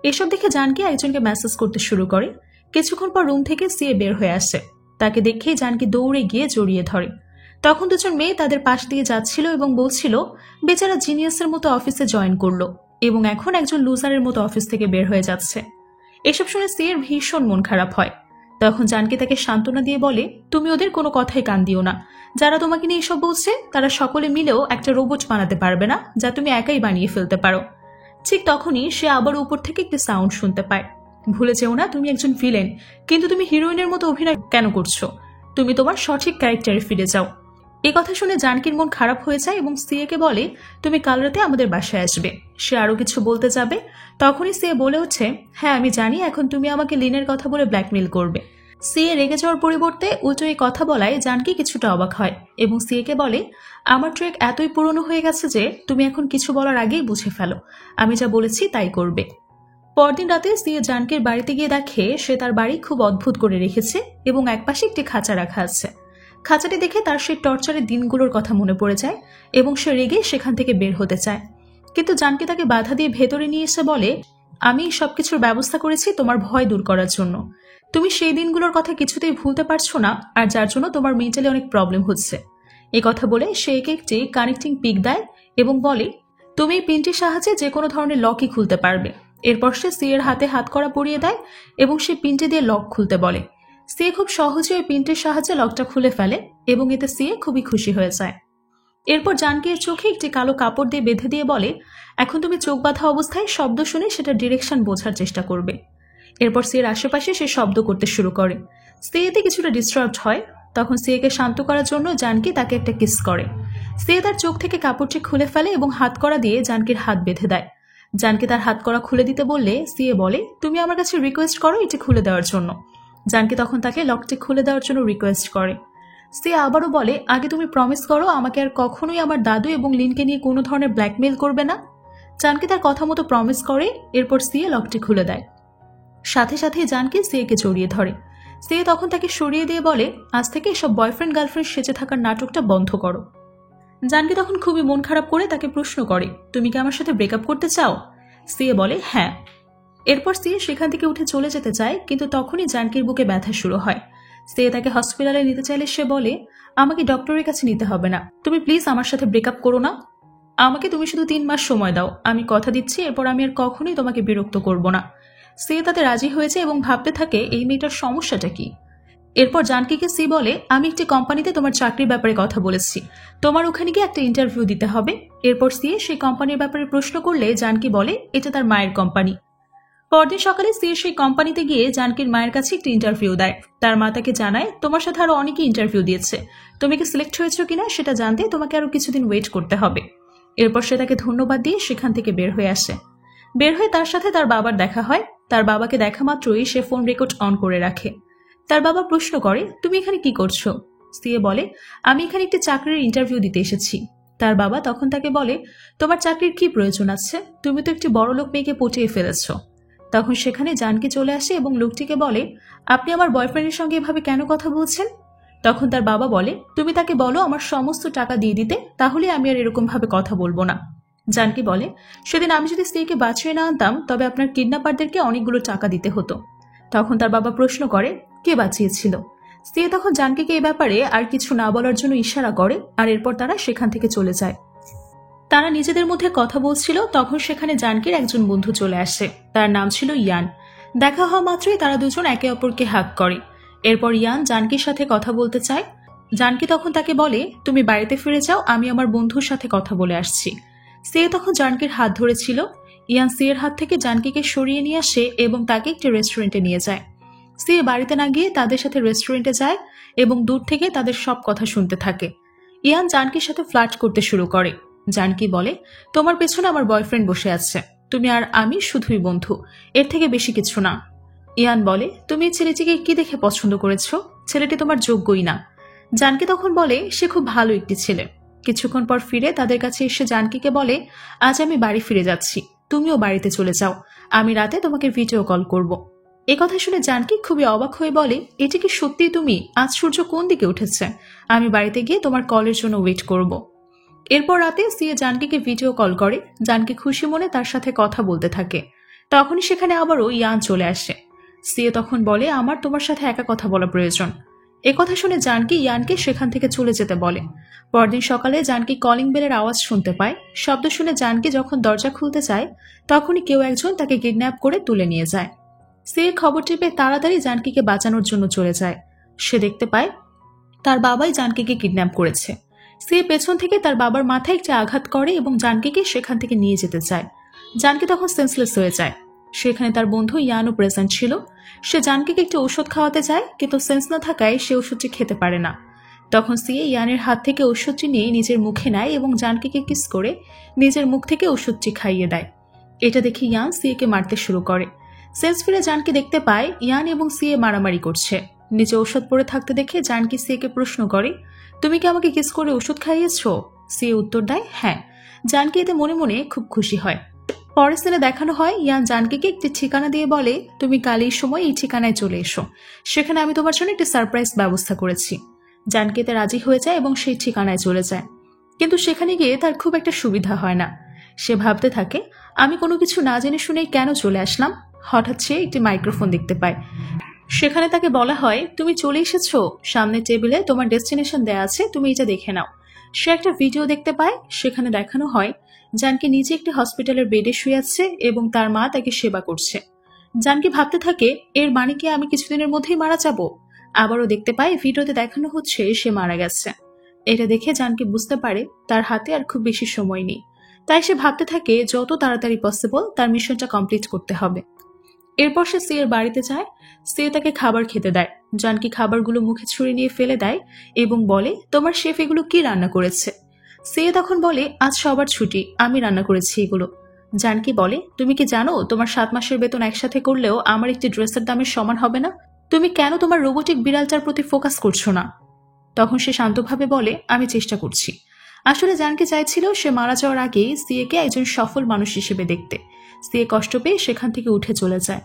এসব দেখে জানকি একজনকে মেসেজ করতে শুরু করে। কিছুক্ষণ পর রুম থেকে সিএ বের হয়ে আসে। তাকে দেখেই জানকি দৌড়ে গিয়ে জড়িয়ে ধরে। তখন দুজন মেয়ে তাদের পাশ দিয়ে যাচ্ছিল এবং বলছিল বেচারা জিনিয়াসের মতো অফিসে জয়েন করলো এবং এখন একজন লুজারের মতো অফিস থেকে বের হয়ে যাচ্ছে। এসব শুনে সিএর ভীষণ মন খারাপ হয়। তখন জানকি তাকে সান্ত্বনা দিয়ে বলে, তুমি ওদের কোনো কথাই কান দিও না, যারা তোমাকে নিয়ে এসব বলছে তারা সকলে মিলেও একটা রোবট বানাতে পারবে না যা তুমি একাই বানিয়ে ফেলতে পারো। ঠিক তখনই সে আবার উপর থেকে একটি সাউন্ড শুনতে পায়। ভুলে যেও না তুমি একজন ভিলেন, কিন্তু তুমি হিরোইনের মতো অভিনয় কেন করছো? তুমি তোমার সঠিক ক্যারেক্টারে ফিরে যাও। কথা শুনে জানকির মন খারাপ হয়ে যায় এবং সিএকে বলে, তুমি কাল রাতে আমাদের বাসায় আসবে। সে আরো কিছু বলতে যাবে, তখনই সিএ বলে ওঠে, হ্যাঁ আমি জানি এখন তুমি আমাকে লিনের কথা বলে ব্ল্যাকমেইল করবে। সিএ রেগে যাওয়ার পরিবর্তে উল্টো এই কথা বলায় জানকি কিছুটা অবাক হয় এবং সিএকে বলে, আমার ট্রেক এতই পুরনো হয়ে গেছে যে তুমি এখন কিছু বলার আগেই বুঝে ফেলো, আমি যা বলেছি তাই করবে। পরদিন রাতে সিএ জানকির বাড়িতে গিয়ে দেখে সে তার বাড়ি খুব অদ্ভুত করে রেখেছে এবং একপাশে একটি খাঁচা রাখা আছে। খাঁচাটি দেখে তার সেই টর্চারের দিনগুলোর কথা মনে পড়ে যায় এবং সে রেগে সেখান থেকে বের হতে চায়। কিন্তু জানকি তাকে বাধা দিয়ে ভেতরে নিয়ে এসে বলে, আমি সবকিছুর ব্যবস্থা করেছি তোমার ভয় দূর করার জন্য। তুমি সেই দিনগুলোর কথা কিছুতেই ভুলতে পারছো না, আর যার জন্য তোমার মেন্টালি অনেক প্রবলেম হচ্ছে। কথা বলে সে একে একটি কানেক্টিং পিক দেয় এবং বলে, তুমি এই পিনটির সাহায্যে যে কোনো ধরনের লকই খুলতে পারবে। এরপর সে সিএর হাতে হাত করা পরিয়ে দেয় এবং সে পিনটি দিয়ে লক খুলতে বলে। সিএ খুব সহজে ওই পিনটির সাহায্যে লকটা খুলে ফেলে এবং এতে সিএ খুবই খুশি হয়ে যায়। এরপর জানকির চোখে একটি কালো কাপড় দিয়ে বেঁধে দিয়ে বলে, এখন তুমি চোখ বাঁধা অবস্থায় শব্দ শুনে সেটা ডিরেকশন বোঝার চেষ্টা করবে। এরপর সিএর আশেপাশে সে শব্দ করতে শুরু করে। সিএতে কিছুটা ডিস্টার্বড হয়। তখন সিএকে শান্ত করার জন্য জানকি তাকে একটা কিস করে। সিএ তার চোখ থেকে কাপড়টি খুলে ফেলে এবং হাত করা দিয়ে জানকির হাত বেঁধে দেয়। জানকি তার হাত করা খুলে দিতে বললে সিএ বলে, তুমি আমার কাছে রিকোয়েস্ট করো এটি খুলে দেওয়ার জন্য। জানকি তখন তাকে লকটি খুলে দেওয়ার জন্য রিকোয়েস্ট করে। সিএ আবারও বলে, আগে তুমি প্রমিস করো আমাকে আর কখনোই আমার দাদু এবং লিনকে নিয়ে কোনো ধরনের ব্ল্যাকমেইল করবে না। জানকি তার কথা মতো প্রমিস করে। এরপর সিএ লকটি খুলে দেয়। সাথে সাথে জানকি সিএকে জড়িয়ে ধরে। সিএ তখন তাকে সরিয়ে দিয়ে বলে, আজ থেকে এসব বয়ফ্রেন্ড গার্লফ্রেন্ড সেজে থাকার নাটকটা বন্ধ করো। জানকি তখন খুবই মন খারাপ করে তাকে প্রশ্ন করে, তুমি কি আমার সাথে ব্রেকআপ করতে চাও? সিএ বলে হ্যাঁ। এরপর সিএ সেখান থেকে উঠে চলে যেতে চায়, কিন্তু তখনই জানকির বুকে ব্যথা শুরু হয়। সিএ তাকে হসপিটালে নিতে চাইলে সে বলে, আমাকে ডক্টরের কাছে নিতে হবে না, তুমি প্লিজ আমার সাথে ব্রেকআপ করো না। আমাকে তুমি শুধু 3 মাস সময় দাও, আমি কথা দিচ্ছি এরপর আমি আর কখনোই তোমাকে বিরক্ত করব না। সিএ তাতে রাজি হয়েছে এবং ভাবতে থাকে এই মেয়েটার সমস্যাটা কি। এরপর জানকিকে সি বলে, আমি একটি কোম্পানিতে তোমার চাকরির ব্যাপারে কথা বলেছি, তোমার ওখানে গিয়ে একটা ইন্টারভিউ দিতে হবে। এরপর সিএ সেই কোম্পানির ব্যাপারে প্রশ্ন করলে জানকি বলে এটা তার মায়ের কোম্পানি। পরদিন সকালে সিএ সেই কোম্পানিতে গিয়ে জানকির মায়ের কাছে একটি ইন্টারভিউ দেয়। তার মা তাকে জানায়, তোমার সাথে আরো অনেকে ইন্টারভিউ দিয়েছে, তুমি কি সিলেক্ট হয়েছো কিনা সেটা জানতে তোমাকে আরো কিছুদিন ওয়েট করতে হবে। এরপর সে তাকে ধন্যবাদ দিয়ে সেখান থেকে বের হয়ে আসে। বের হয়ে তার সাথে তার বাবার দেখা হয়। তার বাবাকে দেখা মাত্রই সে ফোন রেকর্ড অন করে রাখে। তার বাবা প্রশ্ন করে, তুমি এখানে কি করছো? সিএ বলে, আমি এখানে একটি চাকরির ইন্টারভিউ দিতে এসেছি। তার বাবা তখন তাকে বলে, তোমার চাকরির কি প্রয়োজন আছে? তুমি তো একটি বড়লোক মেয়েকে পটিয়ে ফেলেছ। তখন সেখানে জানকি চলে আসে এবং লোকটিকে বলে, আপনি আমার বয়ফ্রেন্ডের সঙ্গে এভাবে কেন কথা বলছেন? তখন তার বাবা বলে, তুমি তাকে বলো আমার সমস্ত টাকা দিয়ে দিতে, তাহলে আমি আর এরকম ভাবে কথা বলবো না। জানকি বলে, সেদিন আমি যদি স্ত্রীকে বাঁচিয়ে না আনতাম তবে আপনার কিডন্যাপারদেরকে অনেকগুলো টাকা দিতে হতো। তখন তার বাবা প্রশ্ন করে, কে বাঁচিয়েছিল? স্ত্রী তখন জানকিকে এই ব্যাপারে আর কিছু না বলার জন্য ইশারা করে, আর এরপর তারা সেখান থেকে চলে যায়। তারা নিজেদের মধ্যে কথা বলছিল, তখন সেখানে জানকির একজন বন্ধু চলে আসে। তার নাম ছিল ইয়ান। দেখা হওয়া মাত্রই তারা দুজন একে অপরকে হাগ করে। এরপর ইয়ান জানকির সাথে কথা বলতে চায়। জানকি তখন তাকে বলে, তুমি বাড়িতে ফিরে যাও, আমি আমার বন্ধুর সাথে কথা বলে আসছি। সে তখন জানকির হাত ধরেছিল। ইয়ান সিয়ের হাত থেকে জানকিকে সরিয়ে নিয়ে আসে এবং তাকে একটি রেস্টুরেন্টে নিয়ে যায়। সিয়ে বাড়িতে না গিয়ে তাদের সাথে রেস্টুরেন্টে যায় এবং দূর থেকে তাদের সব কথা শুনতে থাকে। ইয়ান জানকির সাথে ফ্লার্ট করতে শুরু করে। জানকি বলে, তোমার পেছনে আমার বয়ফ্রেন্ড বসে আছে, তুমি আর আমি শুধুই বন্ধু, এর থেকে বেশি কিছু না। ইয়ান বলে, তুমি এই ছেলেটিকে কি দেখে পছন্দ করেছো? ছেলেটি তোমার যোগ্যই না। জানকি তখন বলে, সে খুব ভালো একটি ছেলে। কিছুক্ষণ পর ফিরে তাদের কাছে এসে জানকিকে বলে, আজ আমি বাড়ি ফিরে যাচ্ছি, তুমিও বাড়িতে চলে যাও, আমি রাতে তোমাকে ভিডিও কল করব। এ কথা শুনে জানকি খুবই অবাক হয়ে বলে, এটি কি সত্যি তুমি? আজ সূর্য কোন দিকে উঠেছে? আমি বাড়িতে গিয়ে তোমার কলের জন্য ওয়েট করব। এরপর রাতে সিয়ে জানকিকে ভিডিও কল করে। জানকি খুশি মনে তার সাথে কথা বলতে থাকে। তখনই সেখানে আবারও ইয়ান চলে আসে। সিয়ে তখন বলে, আমার তোমার সাথে একা কথা বলা প্রয়োজন। এ কথা শুনে জানকি ইয়ানকে সেখান থেকে চলে যেতে বলে। পরদিন সকালে জানকি কলিং বেলের আওয়াজ শুনতে পায়। শব্দ শুনে জানকি যখন দরজা খুলতে চায় তখনই কেউ একজন তাকে কিডন্যাপ করে তুলে নিয়ে যায়। সে খবরটি পেয়ে তাড়াতাড়ি জানকিকে বাঁচানোর জন্য চলে যায়। সে দেখতে পায় তার বাবাই জানকিকে কিডন্যাপ করেছে। সে পেছন থেকে তার বাবার মাথায় একটি আঘাত করে এবং জানকিকে সেখান থেকে নিয়ে যেতে চায়। জানকি তখন সেন্সলেস হয়ে যায়। সেখানে তার বন্ধু ইয়ানও প্রেজেন্ট ছিল। সে জানকিকে একটি ওষুধ খাওয়াতে যায়, কিন্তু সেন্স না থাকায় সে ওষুধটি খেতে পারে না। তখন সিয়ে ইয়ানের হাত থেকে ওষুধটি নিয়ে নিজের মুখে নেয় এবং জানকিকে কিস করে নিজের মুখ থেকে ওষুধটি খাইয়ে দেয়। এটা দেখে ইয়ান সিয়েকে মারতে শুরু করে। সেন্স ফিরে জানকি দেখতে পায় ইয়ান এবং সিয়ে মারামারি করছে। নিচে ওষুধ পড়ে থাকতে দেখে জানকি সিয়েকে প্রশ্ন করে, তুমি কি আমাকে কিস করে ওষুধ খাইয়েছ? সিয়ে উত্তর দেয়, হ্যাঁ। জানকি এতে মনে মনে খুব খুশি হয়। পরের সিনে দেখানো হয় ইয়ান জানকিকে একটি ঠিকানা দিয়ে বলে, তুমি কাল এই সময় এই ঠিকানায় চলে এসো, সেখানে আমি তোমার জন্য একটি সারপ্রাইজ ব্যবস্থা করেছি। জানকি এতে রাজি হয়ে যায় এবং সেই ঠিকানায় চলে যায়। কিন্তু সেখানে গিয়ে তার খুব একটা সুবিধা হয় না। সে ভাবতে থাকে, আমি কোনো কিছু না জেনে শুনেই কেন চলে আসলাম। হঠাৎ সে একটি মাইক্রোফোন দেখতে পায়। সেখানে তাকে বলা হয়, তুমি চলে এসেছো, সামনের টেবিলে তোমার ডেস্টিনেশন দেয়া আছে, তুমি এটা দেখে নাও। সে একটা ভিডিও দেখতে পায়। সেখানে দেখানো হয় জানকি নিজে একটি হসপিটালের বেডে শুয়ে আছে এবং তার মা তাকে সেবা করছে। জানকি ভাবতে থাকে, এর মানে কি আমি কিছুদিনের মধ্যেই মারা যাব? আবারও দেখতে পায় ভিডিওতে দেখানো হচ্ছে সে মারা গেছে। এটা দেখে জানকি বুঝতে পারে তার হাতে আর খুব বেশি সময় নেই। তাই সে ভাবতে থাকে যত তাড়াতাড়ি পসিবল তার মিশনটা কমপ্লিট করতে হবে। এরপর সে সিয়ের বাড়িতে যায়। সিয়ে তাকে খাবার খেতে দেয়। জানকি খাবারগুলো মুখে ছুঁড়ে নিয়ে ফেলে দেয় এবং বলে, তোমার শেফ এগুলো কি রান্না করেছে? সিয়ে তখন বলে, আজ সবার ছুটি, আমি রান্না করেছি এগুলো। জানকি বলে, তুমি কি জানো তোমার 7 মাসের বেতন একসাথে করলেও আমার একটি ড্রেসের দামের সমান হবে না? তুমি কেন তোমার রোবোটিক বিড়ালটার প্রতি ফোকাস করছো না? তখন সে শান্তভাবে বলে, আমি চেষ্টা করছি। আসলে জানকি চাইছিল সে মারা যাওয়ার আগে সিএকে একজন সফল মানুষ হিসেবে দেখতে। সিএ কষ্ট পেয়ে সেখান থেকে উঠে চলে যায়।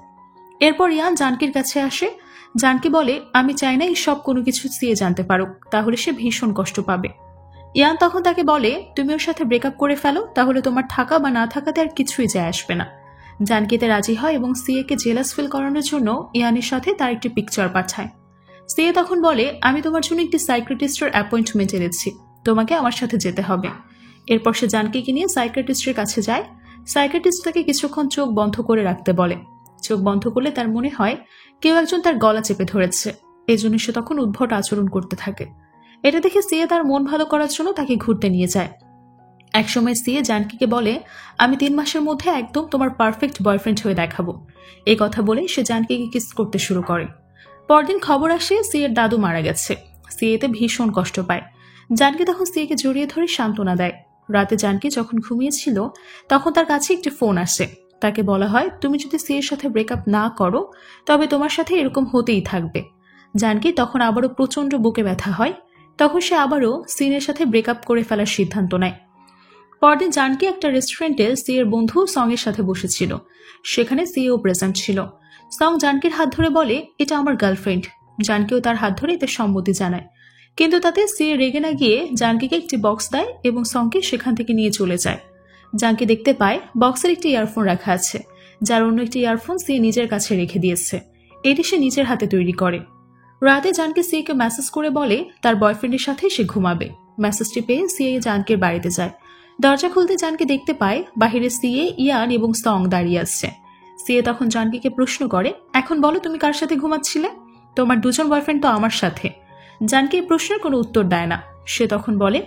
এরপর ইয়ান জানকির কাছে আসে। জানকি বলে, আমি চাই না এই সব কোনো কিছু সিএ জানতে পারুক, তাহলে সে ভীষণ কষ্ট পাবে। ইয়ান তখন তাকে বলে, তুমি ওর সাথে ব্রেকআপ করে ফেলো, তাহলে তোমার থাকা বা না থাকাতে আর কিছুই যায় আসবে না। জানকিতে রাজি হয় এবং সিএকে জেলাস ফিল করানোর জন্য ইয়ানের সাথে তার একটি পিকচার পাঠায়। সিএ তখন বলে, আমি তোমার জন্য একটি সাইকিয়াট্রিস্টের অ্যাপয়েন্টমেন্ট এনেছি, তোমাকে আমার সাথে যেতে হবে। এরপর সে জানকিকে নিয়ে সাইকিয়াট্রিস্টের কাছে যায়। সাইকিয়াট্রিস্ট তাকে কিছুক্ষণ চোখ বন্ধ করে রাখতে বলে। চোখ বন্ধ করলে তার মনে হয় কেউ একজন তার গলা চেপে ধরেছে, এই জন্য সে তখন উদ্ভট আচরণ করতে থাকে। এটা দেখে সিএ তার মন ভালো করার জন্য তাকে ঘুরতে নিয়ে যায়। একসময় সিএ জানকিকে বলে, আমি 3 মাসের মধ্যে একদম তোমার পারফেক্ট বয়ফ্রেন্ড হয়ে দেখাবো। এই কথা বলে সে জানকিকে কিস করতে শুরু করে। পরদিন খবর আসে সিএর দাদু মারা গেছে। সিএতে ভীষণ কষ্ট পায়। জানকি তখন সিএকে জড়িয়ে ধরে সান্ত্বনা দেয়। রাতে জানকি যখন ঘুমিয়েছিল তখন তার কাছে একটি ফোন আসে। তাকে বলা হয়, তুমি যদি সিএর সাথে ব্রেকআপ না করো তবে তোমার সাথে এরকম হতেই থাকবে। জানকি তখন আবারও প্রচন্ড বুকে ব্যথা হয়। তখন সে আবারও সিনের সাথে ব্রেকআপ করে ফেলার সিদ্ধান্ত নেয়। পরদিন জানকি একটা রেস্টুরেন্টে সিএর বন্ধু সং এর সাথে বসেছিল। সেখানে সিএও প্রেজেন্ট ছিল। সং জানকির হাত ধরে বলে, এটা আমার গার্লফ্রেন্ড। জানকিও তার হাত ধরে এতে সম্মতি জানায়। কিন্তু তাতে সিএ রেগে না গিয়ে জানকিকে একটি বক্স দেয় এবং সংকে সেখান থেকে নিয়ে চলে যায়। জানকি দেখতে পায় বক্সের একটি ইয়ারফোন রাখা আছে, যার অন্য একটি ইয়ারফোন সিএ নিজের কাছে রেখে দিয়েছে। এটি সে নিজের হাতে তৈরি করে। রাতে জানকি সিএকে মেসেজ করে বলে তার বয়ফ্রেন্ডের সাথে সে ঘুমাবে। মেসেজটি পেয়ে সিএ জানকির বাড়িতে যায়। দরজা খুলতে জানকি দেখতে পায় বাহিরে সিএ, ইয়ান এবং সং দাঁড়িয়ে আসছে। সিএ তখন জানকিকে প্রশ্ন করে, এখন বলো তুমি কার সাথে ঘুমাচ্ছিলে? তোমার 2 জন বয়ফ্রেন্ড তো আমার সাথে। জানকি এই প্রশ্নের কোনো উত্তর দেয় না। সে তখন বলে,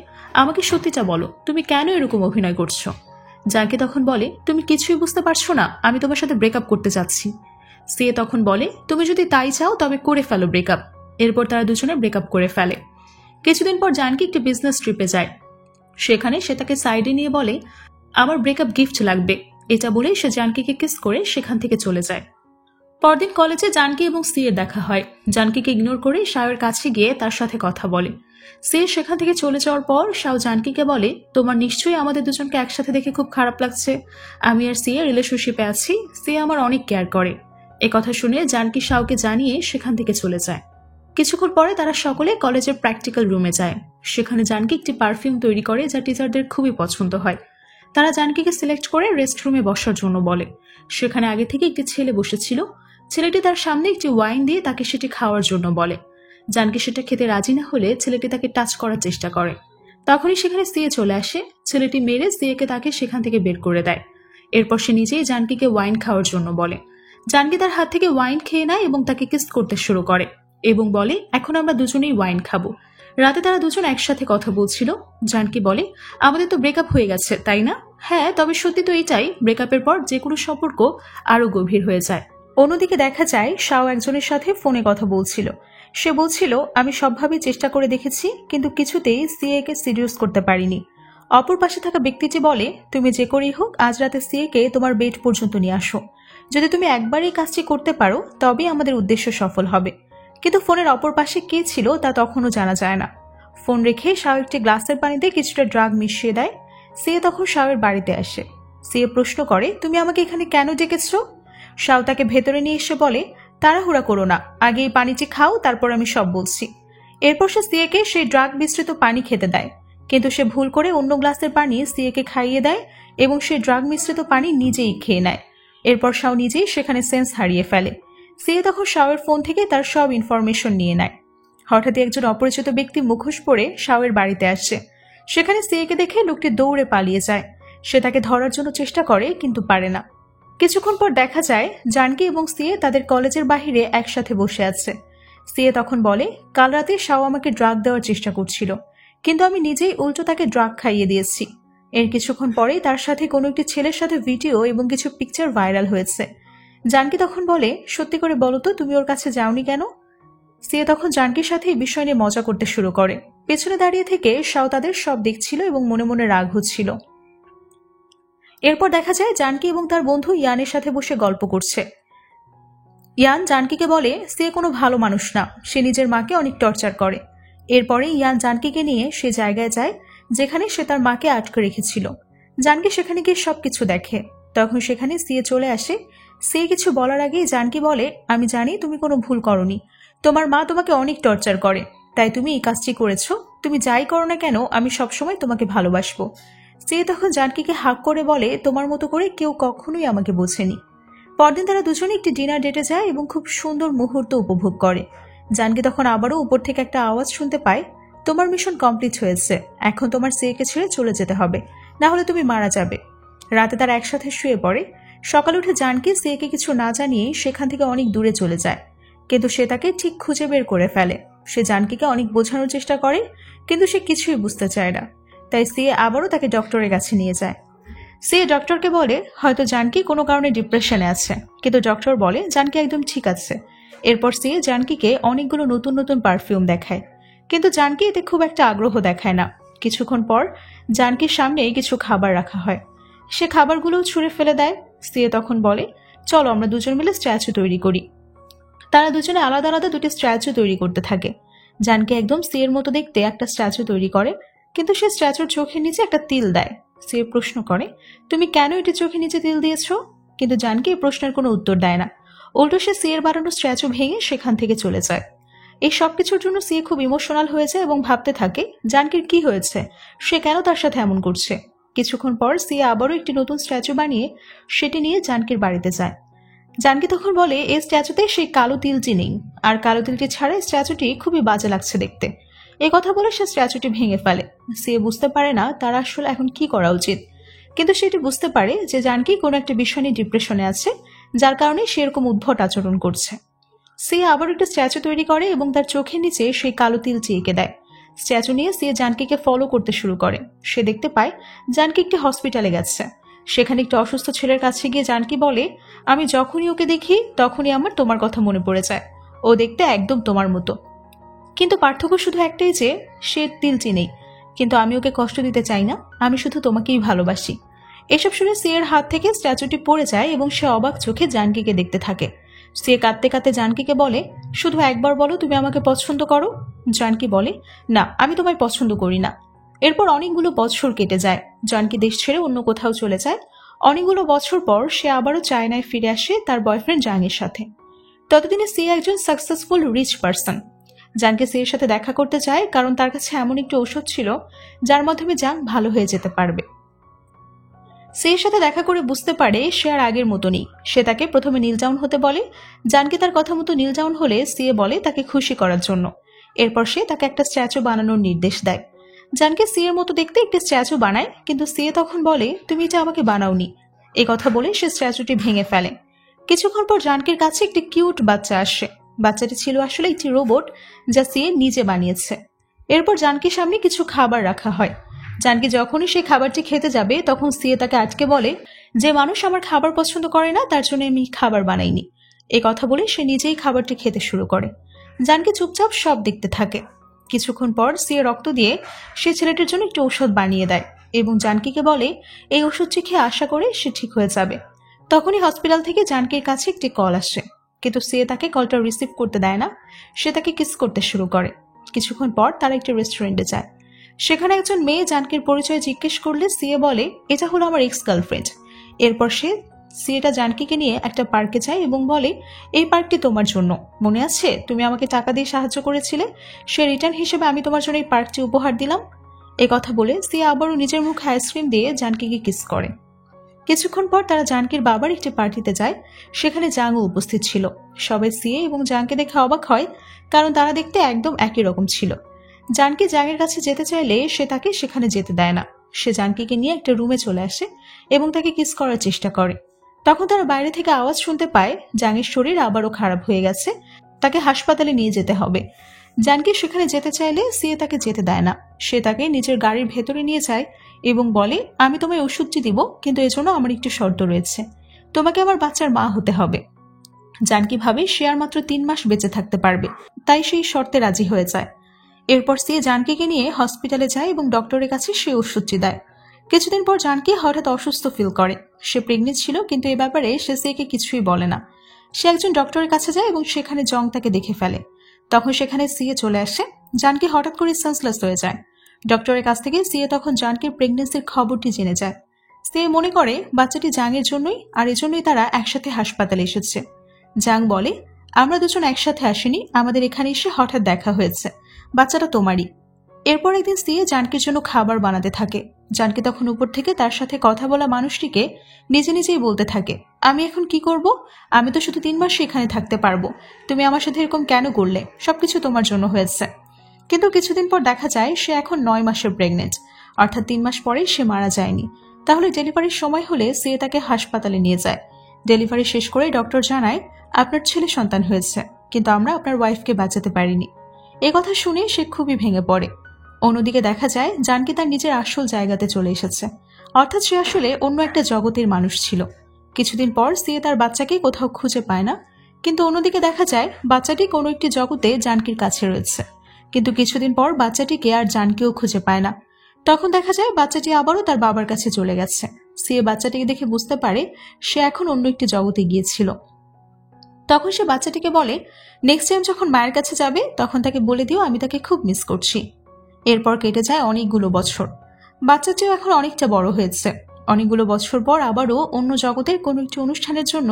আমাকে সত্যিটা বলো, তুমি কেন এরকম অভিনয় করছো? জানকি তখন বলে, তুমি কিছুই বুঝতে পারছো না, আমি তোমার সাথে ব্রেকআপ করতে চাচ্ছি। সিএ তখন বলে, তুমি যদি তাই চাও তবে করে ফেলো ব্রেকআপ। এরপর তারা দুজনে ব্রেকআপ করে ফেলে। কিছুদিন পর জানকি একটি বিজনেস ট্রিপে যায়। সেখানে সে তাকে সাইডে নিয়ে বলে, আমার ব্রেকআপ গিফট লাগবে। এটা বলেই সে জানকিকে কিস করে সেখান থেকে চলে যায়। পরদিন কলেজে জানকি এবং সিএর দেখা হয়। জানকিকে ইগনোর করে শাওয়ের কাছে গিয়ে তার সাথে কথা বলে। সিএ সেখান থেকে চলে যাওয়ার পর শাও জানকিকে বলে, তোমার নিশ্চয়ই আমাদের দুজনকে একসাথে দেখে খুব খারাপ লাগছে। আমি আর সিএ রিলেশনশিপে আছি, সিএ আমার অনেক কেয়ার করে। এ কথা শুনে জানকি শাওকে জানিয়ে সেখান থেকে চলে যায়। কিছুক্ষণ পরে তারা সকলে কলেজের প্র্যাকটিক্যাল রুমে যায়। সেখানে জানকি একটি পারফিউম তৈরি করে যা টিচারদের খুবই পছন্দ হয়। তারা জানকিকে সিলেক্ট করে রেস্ট রুমে বসার জন্য বলে। সেখানে আগে থেকে একটি ছেলে বসেছিল। ছেলেটি তার সামনে একটি ওয়াইন দিয়ে তাকে সেটি খাওয়ার জন্য বলে। জানকি সেটা খেতে রাজি না হলে ছেলেটি তাকে টাচ করার চেষ্টা করে। তখনই সেখানে সিএ চলে আসে। ছেলেটি মেরে সিএকে তাকে সেখান থেকে বের করে দেয়। এরপর সে নিজেই জানকিকে ওয়াইন খাওয়ার জন্য বলে। জানকি তার হাত থেকে ওয়াইন খেয়ে নেয় এবং তাকে কিস করতে শুরু করে এবং বলে, এখন আমরা দুজনেই ওয়াইন খাবো। রাতে তারা দুজন একসাথে কথা বলছিল। জানকি বলে, আমাদের তো ব্রেকআপ হয়ে গেছে তাই না? হ্যাঁ, তবে সত্যি তো এটাই, ব্রেকআপের পর যে কোনো সম্পর্ক আরো গভীর হয়ে যায়। অন্যদিকে দেখা যায় শাও একজনের সাথে ফোনে কথা বলছিল। সে বলছিল, আমি সবভাবেই চেষ্টা করে দেখেছি কিন্তু কিছুতেই সিএ কে সিরিয়াস করতে পারিনি। অপর পাশে থাকা ব্যক্তিটি বলে, তুমি যে করেই হোক আজ রাতে সিএ কে তোমার বেড পর্যন্ত নিয়ে আসো। যদি তুমি একবার এই কাজটি করতে পারো তবেই আমাদের উদ্দেশ্য সফল হবে। কিন্তু ফোনের অপর পাশে কে ছিল তা তখনও জানা যায় না। ফোন রেখে শাও একটি গ্লাসের পানিতে কিছুটা ড্রাগ মিশিয়ে দেয়। সিএ তখন শাওয়ের বাড়িতে আসে। সিএ প্রশ্ন করে, তুমি আমাকে এখানে কেন ডেকেছো? শাও তাকে ভেতরে নিয়ে এসে বলে, তাড়াহুড়া করো না, আগে এই পানিটি খাও, তারপর আমি সব বলছি। এরপর সে সিএকে সেই ড্রাগ মিশ্রিত পানি খেতে দেয়। কিন্তু সে ভুল করে অন্য গ্লাসের পানি সিএকে খাইয়ে দেয় এবং সে ড্রাগ মিশ্রিত পানি নিজেই খেয়ে নেয়। এরপর শাও নিজেই সেখানে সেন্স হারিয়ে ফেলে। সিএ তখন শাওয়ের ফোন থেকে তার সব ইনফরমেশন নিয়ে নেয়। হঠাৎই একজন অপরিচিত ব্যক্তি মুখোশ পরে শাওয়ের বাড়িতে আসে। সেখানে সিএকে দেখে লোকটি দৌড়ে পালিয়ে যায়। সে তাকে ধরার জন্য চেষ্টা করে কিন্তু পারে না। কিছুক্ষণ পর দেখা যায় জানকি এবং সিএ তাদের কলেজের বাহিরে একসাথে বসে আছে। সিএ তখন বলে, কাল রাতে শাও আমাকে ড্রাগ দেওয়ার চেষ্টা করছিল, কিন্তু আমি নিজেই উল্টো তাকে ড্রাগ খাইয়ে দিয়েছি। এর কিছুক্ষণ পরেই তার সাথে কোনো একটি ছেলের সাথে ভিডিও এবং কিছু পিকচার ভাইরাল হয়েছে। জানকি তখন বলে, সত্যি করে বলো তো তুমি ওর কাছে যাওনি কেন? সিএ তখন জানকির সাথে এই বিষয় নিয়ে মজা করতে শুরু করে। পেছনে দাঁড়িয়ে থেকে শাও তাদের সব দেখছিল এবং মনে মনে রাগ হচ্ছিল। এরপর দেখা যায় জানকি এবং তার বন্ধু ইয়ানের সাথে বসে গল্প করছে। ইয়ান জানকিকে বলে, সিএ কোনো ভালো মানুষ না, সে নিজের মাকে অনেক টর্চার করে। এরপরে ইয়ান জানকিকে নিয়ে সে জায়গায় যায় যেখানে সে তার মাকে আটকে রেখেছিল। জানকি সেখানে গিয়ে সবকিছু দেখে। তখন সেখানে সিএ চলে আসে। সিএ কিছু বলার আগেই জানকি বলে, আমি জানি তুমি কোনো ভুল করনি, তোমার মা তোমাকে অনেক টর্চার করে, তাই তুমি এই কাজটি করেছো। তুমি যাই করো না কেন, আমি সবসময় তোমাকে ভালোবাসবো। সিএ তখন জানকিকে হাক করে বলে, তোমার মতো করে কেউ কখনোই আমাকে বোঝেনি। পরদিন তারা দুজনে একটি ডিনার ডেটে যায় এবং খুব সুন্দর মুহূর্ত উপভোগ করে। জানকি তখন আবারও উপর থেকে একটা আওয়াজ শুনতে পায়, তোমার মিশন কমপ্লিট হয়েছে, এখন তোমার সিএকে ছেড়ে চলে যেতে হবে, না হলে তুমি মারা যাবে। রাতে তারা একসাথে শুয়ে পড়ে। সকালে উঠে জানকি সিএকে কিছু না জানিয়ে সেখান থেকে অনেক দূরে চলে যায়, কিন্তু সে তাকে ঠিক খুঁজে বের করে ফেলে। সে জানকিকে অনেক বোঝানোর চেষ্টা করে, কিন্তু সে কিছুই বুঝতে চায় না। তাই সিএ আবারও তাকে ডক্টরের কাছে নিয়ে যায়। সিএ ডক্টরকে বলে হয়তো জানকি কোনো কারণে ডিপ্রেশনে আছে, কিন্তু ডক্টর বলে জানকি একদম ঠিক আছে। এরপর সিএ জানকিকে অনেকগুলো নতুন নতুন পারফিউম দেখায়, কিন্তু জানকি এতে খুব একটা আগ্রহ দেখায় না। কিছুক্ষণ পর জানকির সামনে কিছু খাবার রাখা হয়, সে খাবারগুলোও ছুঁড়ে ফেলে দেয়। সিএ তখন বলে, চলো আমরা দুজন মিলে স্ট্যাচু তৈরি করি। তারা দুজনে আলাদা আলাদা দুটি স্ট্যাচু তৈরি করতে থাকে। জানকি একদম সিএর মতো দেখতে একটা স্ট্যাচু তৈরি করে, কিন্তু সে স্ট্যাচুর চোখের নিচে একটা তিল দেয়। সিএ প্রশ্ন করে, তুমি কেন এটি চোখের নিচে তিল দিয়েছো? কিন্তু জানকি এই প্রশ্নের কোনো উত্তর দেয় না। উল্টো সে সিএর বানানো স্ট্যাচু ভেঙে সেখান থেকে চলে যায়। এই সবকিছুর জন্য সিএ খুব ইমোশনাল হয়ে যায় এবং ভাবতে থাকে জানকির কি হয়েছে, সে কেন তার সাথে এমন করছে। কিছুক্ষণ পর সিএ আবারও একটি নতুন স্ট্যাচু বানিয়ে সেটি নিয়ে জানকির বাড়িতে যায়। জানকি তখন বলে, এই স্ট্যাচুতে সেই কালো তিলটি নেই, আর কালো তিলটি ছাড়া স্ট্যাচুটি খুবই বাজে লাগছে দেখতে। এই কথা বলে সে স্ট্যাচুটি ভেঙে ফেলে। সিএ বুঝতে পারে না তার আসলে এখন কি করা উচিত, কিন্তু সেটি বুঝতে পারে যে জানকি কোনো একটা বিষয় নিয়ে ডিপ্রেশনে আছে, যার কারণে সে এরকম উদ্ভট আচরণ করছে। সিএ আবার একটা স্ট্যাচু তৈরি করে এবং তার চোখের নিচে সেই কালো তিলটি এঁকে দেয়। স্ট্যাচু নিয়ে সিএ জানকিকে ফলো করতে শুরু করে। সে দেখতে পায় জানকি একটি হসপিটালে গেছে। সেখানে একটি অসুস্থ ছেলের কাছে গিয়ে জানকি বলে, আমি যখনই ওকে দেখি তখনই আমার তোমার কথা মনে পড়ে যায়, ও দেখতে একদম তোমার মতো। কিন্তু পার্থক্য শুধু একটাই যে সে তিলটি নেই, কিন্তু আমি ওকে কষ্ট দিতে চাই না, আমি শুধু তোমাকেই ভালোবাসি। এসব শুনে সিএর হাত থেকে স্ট্যাচুটি পড়ে যায় এবং সে অবাক চোখে জানকিকে দেখতে থাকে। সিএ কাঁদতে কাঁদতে জানকিকে বলে, শুধু একবার বলো তুমি আমাকে পছন্দ করো। জানকি বলে, না, আমি তোমায় পছন্দ করি না। এরপর অনেকগুলো বছর কেটে যায়। জানকি দেশ ছেড়ে অন্য কোথাও চলে যায়। অনেকগুলো বছর পর সে আবারও চায়নায় ফিরে আসে তার বয়ফ্রেন্ড জাংয়ের সাথে। ততদিনে সিএ একজন সাকসেসফুল রিচ পারসন। জানকে সিএর সাথে দেখা করতে চায়, কারণ তার কাছে এমন একটি ঔষধ ছিল যার মাধ্যমে জাং ভালো হয়ে যেতে পারবে। সিএর সাথে দেখা করে বুঝতে পারে সে আর আগের মতো নেই। সে তাকে প্রথমে নীল ডাউন হতে বলে। জানকে তার কথা মতো নীল ডাউন হলে সিএ বলে তাকে খুশি করার জন্য। এরপর সে তাকে একটা স্ট্যাচু বানানোর নির্দেশ দেয়। জানকে সিএর মতো দেখতে একটি স্ট্যাচু বানায়, কিন্তু সিএ তখন বলে, তুমি এটা আমাকে বানাওনি। এই কথা বলে সে স্ট্যাচুটি ভেঙে ফেলে। কিছুক্ষণ পর জানকির কাছে একটি কিউট বাচ্চা আসে। বাচ্চাটি ছিল আসলে একটি রোবট যা সিএ নিজে বানিয়েছে। এরপর জানকির সামনে কিছু খাবার রাখা হয়। জানকি যখনই সেই খাবারটি খেতে যাবে তখন সিএ তাকে আটকে বলে, যে মানুষ আমার খাবার পছন্দ করে না তার জন্য আমি খাবার বানাইনি। এই কথা বলে সে নিজেই খাবারটি খেতে শুরু করে। জানকি চুপচাপ সব দেখতে থাকে। কিছুক্ষণ পর সিএ রক্ত দিয়ে সে ছেলেটির জন্য একটি ঔষধ বানিয়ে দেয় এবং জানকিকে বলে এই ওষুধটি খেয়ে আশা করে সে ঠিক হয়ে যাবে। তখনই হসপিটাল থেকে জানকির কাছে একটি কল আসে, কিন্তু সিএ তাকে কলটা রিসিভ করতে দেয় না। সে তাকে কিস করতে শুরু করে। কিছুক্ষণ পর তারা একটি রেস্টুরেন্টে যায়। সেখানে একজন মেয়ে জানকির পরিচয় জিজ্ঞেস করলে সিএ বলে, এটা হলো আমার এক্স গার্লফ্রেন্ড। এরপর সে সিএটা জানকিকে নিয়ে একটা পার্কে যায় এবং বলে, এই পার্কটি তোমার জন্য, মনে আছে তুমি আমাকে টাকা দিয়ে সাহায্য করেছিলে, সে রিটার্ন হিসেবে আমি তোমার জন্য এই পার্কটি উপহার দিলাম। এই কথা বলে সিএ আবারও নিজের মুখে আইসক্রিম দিয়ে জানকিকে কিস করে। কিছুক্ষণ পর তারা জানকির বাবার একটি পার্টিতে যায়। সেখানে জাংও উপস্থিত ছিল। সবাই সিএ এবং জাংকে দেখে অবাক হয়, কারণ তারা দেখতে একদম একই রকম ছিল। জানকি জাংয়ের কাছে যেতে চাইলে সে তাকে সেখানে যেতে দেয় না। সে জানকিকে নিয়ে একটা রুমে চলে আসে এবং তাকে কিস করার চেষ্টা করে। তখন তারা বাইরে থেকে আওয়াজ শুনতে পায় জাংয়ের শরীর আবারও খারাপ হয়ে গেছে, তাকে হাসপাতালে নিয়ে যেতে হবে। জানকি সেখানে যেতে চাইলে সিএ তাকে যেতে দেয় না। সে তাকে নিজের গাড়ির ভেতরে নিয়ে যায় এবং বলে, আমি তোমায় ওষুধটি দিব, কিন্তু এজন্য আমার একটি শর্ত রয়েছে, তোমাকে আমার বাচ্চার মা হতে হবে। জানকি ভাবে সে আর মাত্র 3 মাস বেঁচে থাকতে পারবে, তাই সেই শর্তে রাজি হয়ে যায়। এরপর সিএ জানকিকে নিয়ে হসপিটালে যায় এবং ডক্টরের কাছে সে ওষুধটি দেয়। কিছুদিন পর জানকি হঠাৎ অসুস্থ ফিল করে। সে প্রেগনেন্ট ছিল, কিন্তু এ ব্যাপারে সে সিএকে কিছুই বলে না। সে একজন ডক্টরের কাছে যায় এবং সেখানে জং তাকে দেখে ফেলে। তখন সেখানে সিএ চলে আসে। জানকি হঠাৎ করে সেন্সলেস হয়ে যায়। ডক্টরের কাছ থেকে সিএ তখন জানকির প্রেগনেন্সির খবরটি জেনে যায়। সিএ মনে করে বাচ্চাটি জাংয়ের জন্যই, আর এজন্যই তারা একসাথে হাসপাতালে এসেছে। জাং বলে, আমরা দুজন একসাথে আসিনি, আমাদের এখানে এসে হঠাৎ দেখা হয়েছে, বাচ্চাটা তোমারই। এরপর একদিন সিএ জানকির জন্য খাবার বানাতে থাকে। জানকি তখন উপর থেকে তার সাথে কথা বলা মানুষটিকে নিজে নিজেই বলতে থাকে, আমি এখন কি করব? আমি তো শুধু 3 মাস এখানে থাকতে পারবো, তুমি আমার সাথে এরকম কেন করলে? সবকিছু তোমার জন্য হয়েছে। কিন্তু কিছুদিন পর দেখা যায় সে এখন 9 মাসের প্রেগনেন্ট, অর্থাৎ 3 মাস পরে সে মারা যায়নি। তাহলে ডেলিভারির সময় হলে সিএ তাকে হাসপাতালে নিয়ে যায়। ডেলিভারি শেষ করে ডক্টর জানায়, আপনার ছেলে সন্তান হয়েছে, কিন্তু আমরা আপনার ওয়াইফকে বাঁচাতে পারিনি। এ কথা শুনে সে খুবই ভেঙে পড়ে। অন্যদিকে দেখা যায় জানকি তার নিজের আসল জায়গাতে চলে এসেছে, অর্থাৎ সে আসলে অন্য একটা জগতের মানুষ ছিল। কিছুদিন পর সিএ তার বাচ্চাকে কোথাও খুঁজে পায় না, কিন্তু অন্যদিকে দেখা যায় বাচ্চাটি কোনো একটি জগতে জানকির কাছে রয়েছে। কিন্তু কিছুদিন পর বাচ্চাটিকে আর জানকিও খুঁজে পায় না। তখন দেখা যায় বাচ্চাটি আবারও তার বাবার কাছে চলে গেছে। সিএ বাচ্চাটিকে দেখে বুঝতে পারে সে এখন অন্য একটি জগতে গিয়েছিল। তখন সে বাচ্চাটিকে বলে, নেক্সট টাইম যখন মায়ের কাছে যাবে তখন তাকে বলে দিও আমি তাকে খুব মিস করছি। এরপর কেটে যায় অনেকগুলো বছর। বাচ্চাটিও এখন অনেকটা বড় হয়েছে। অনেকগুলো বছর পর আবারও অন্য জগতের কোনো একটি অনুষ্ঠানের জন্য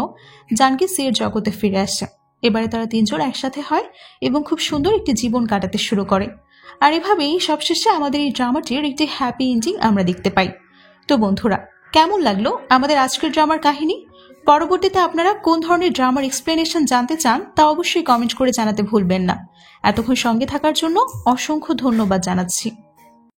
জানকি সিএর জগতে ফিরে আসে। এবারে তারা 3 জন একসাথে হয় এবং খুব সুন্দর একটি জীবন কাটাতে শুরু করে। আর এভাবেই সবশেষে আমাদের এই ড্রামাটির একটি হ্যাপি এন্ডিং আমরা দেখতে পাই। তো বন্ধুরা, কেমন লাগলো আমাদের আজকের ড্রামার কাহিনী? পরবর্তীতে আপনারা কোন ধরনের ড্রামার এক্সপ্লেনেশন জানতে চান তা অবশ্যই কমেন্ট করে জানাতে ভুলবেন না। এতক্ষণ সঙ্গে থাকার জন্য অসংখ্য ধন্যবাদ জানাচ্ছি।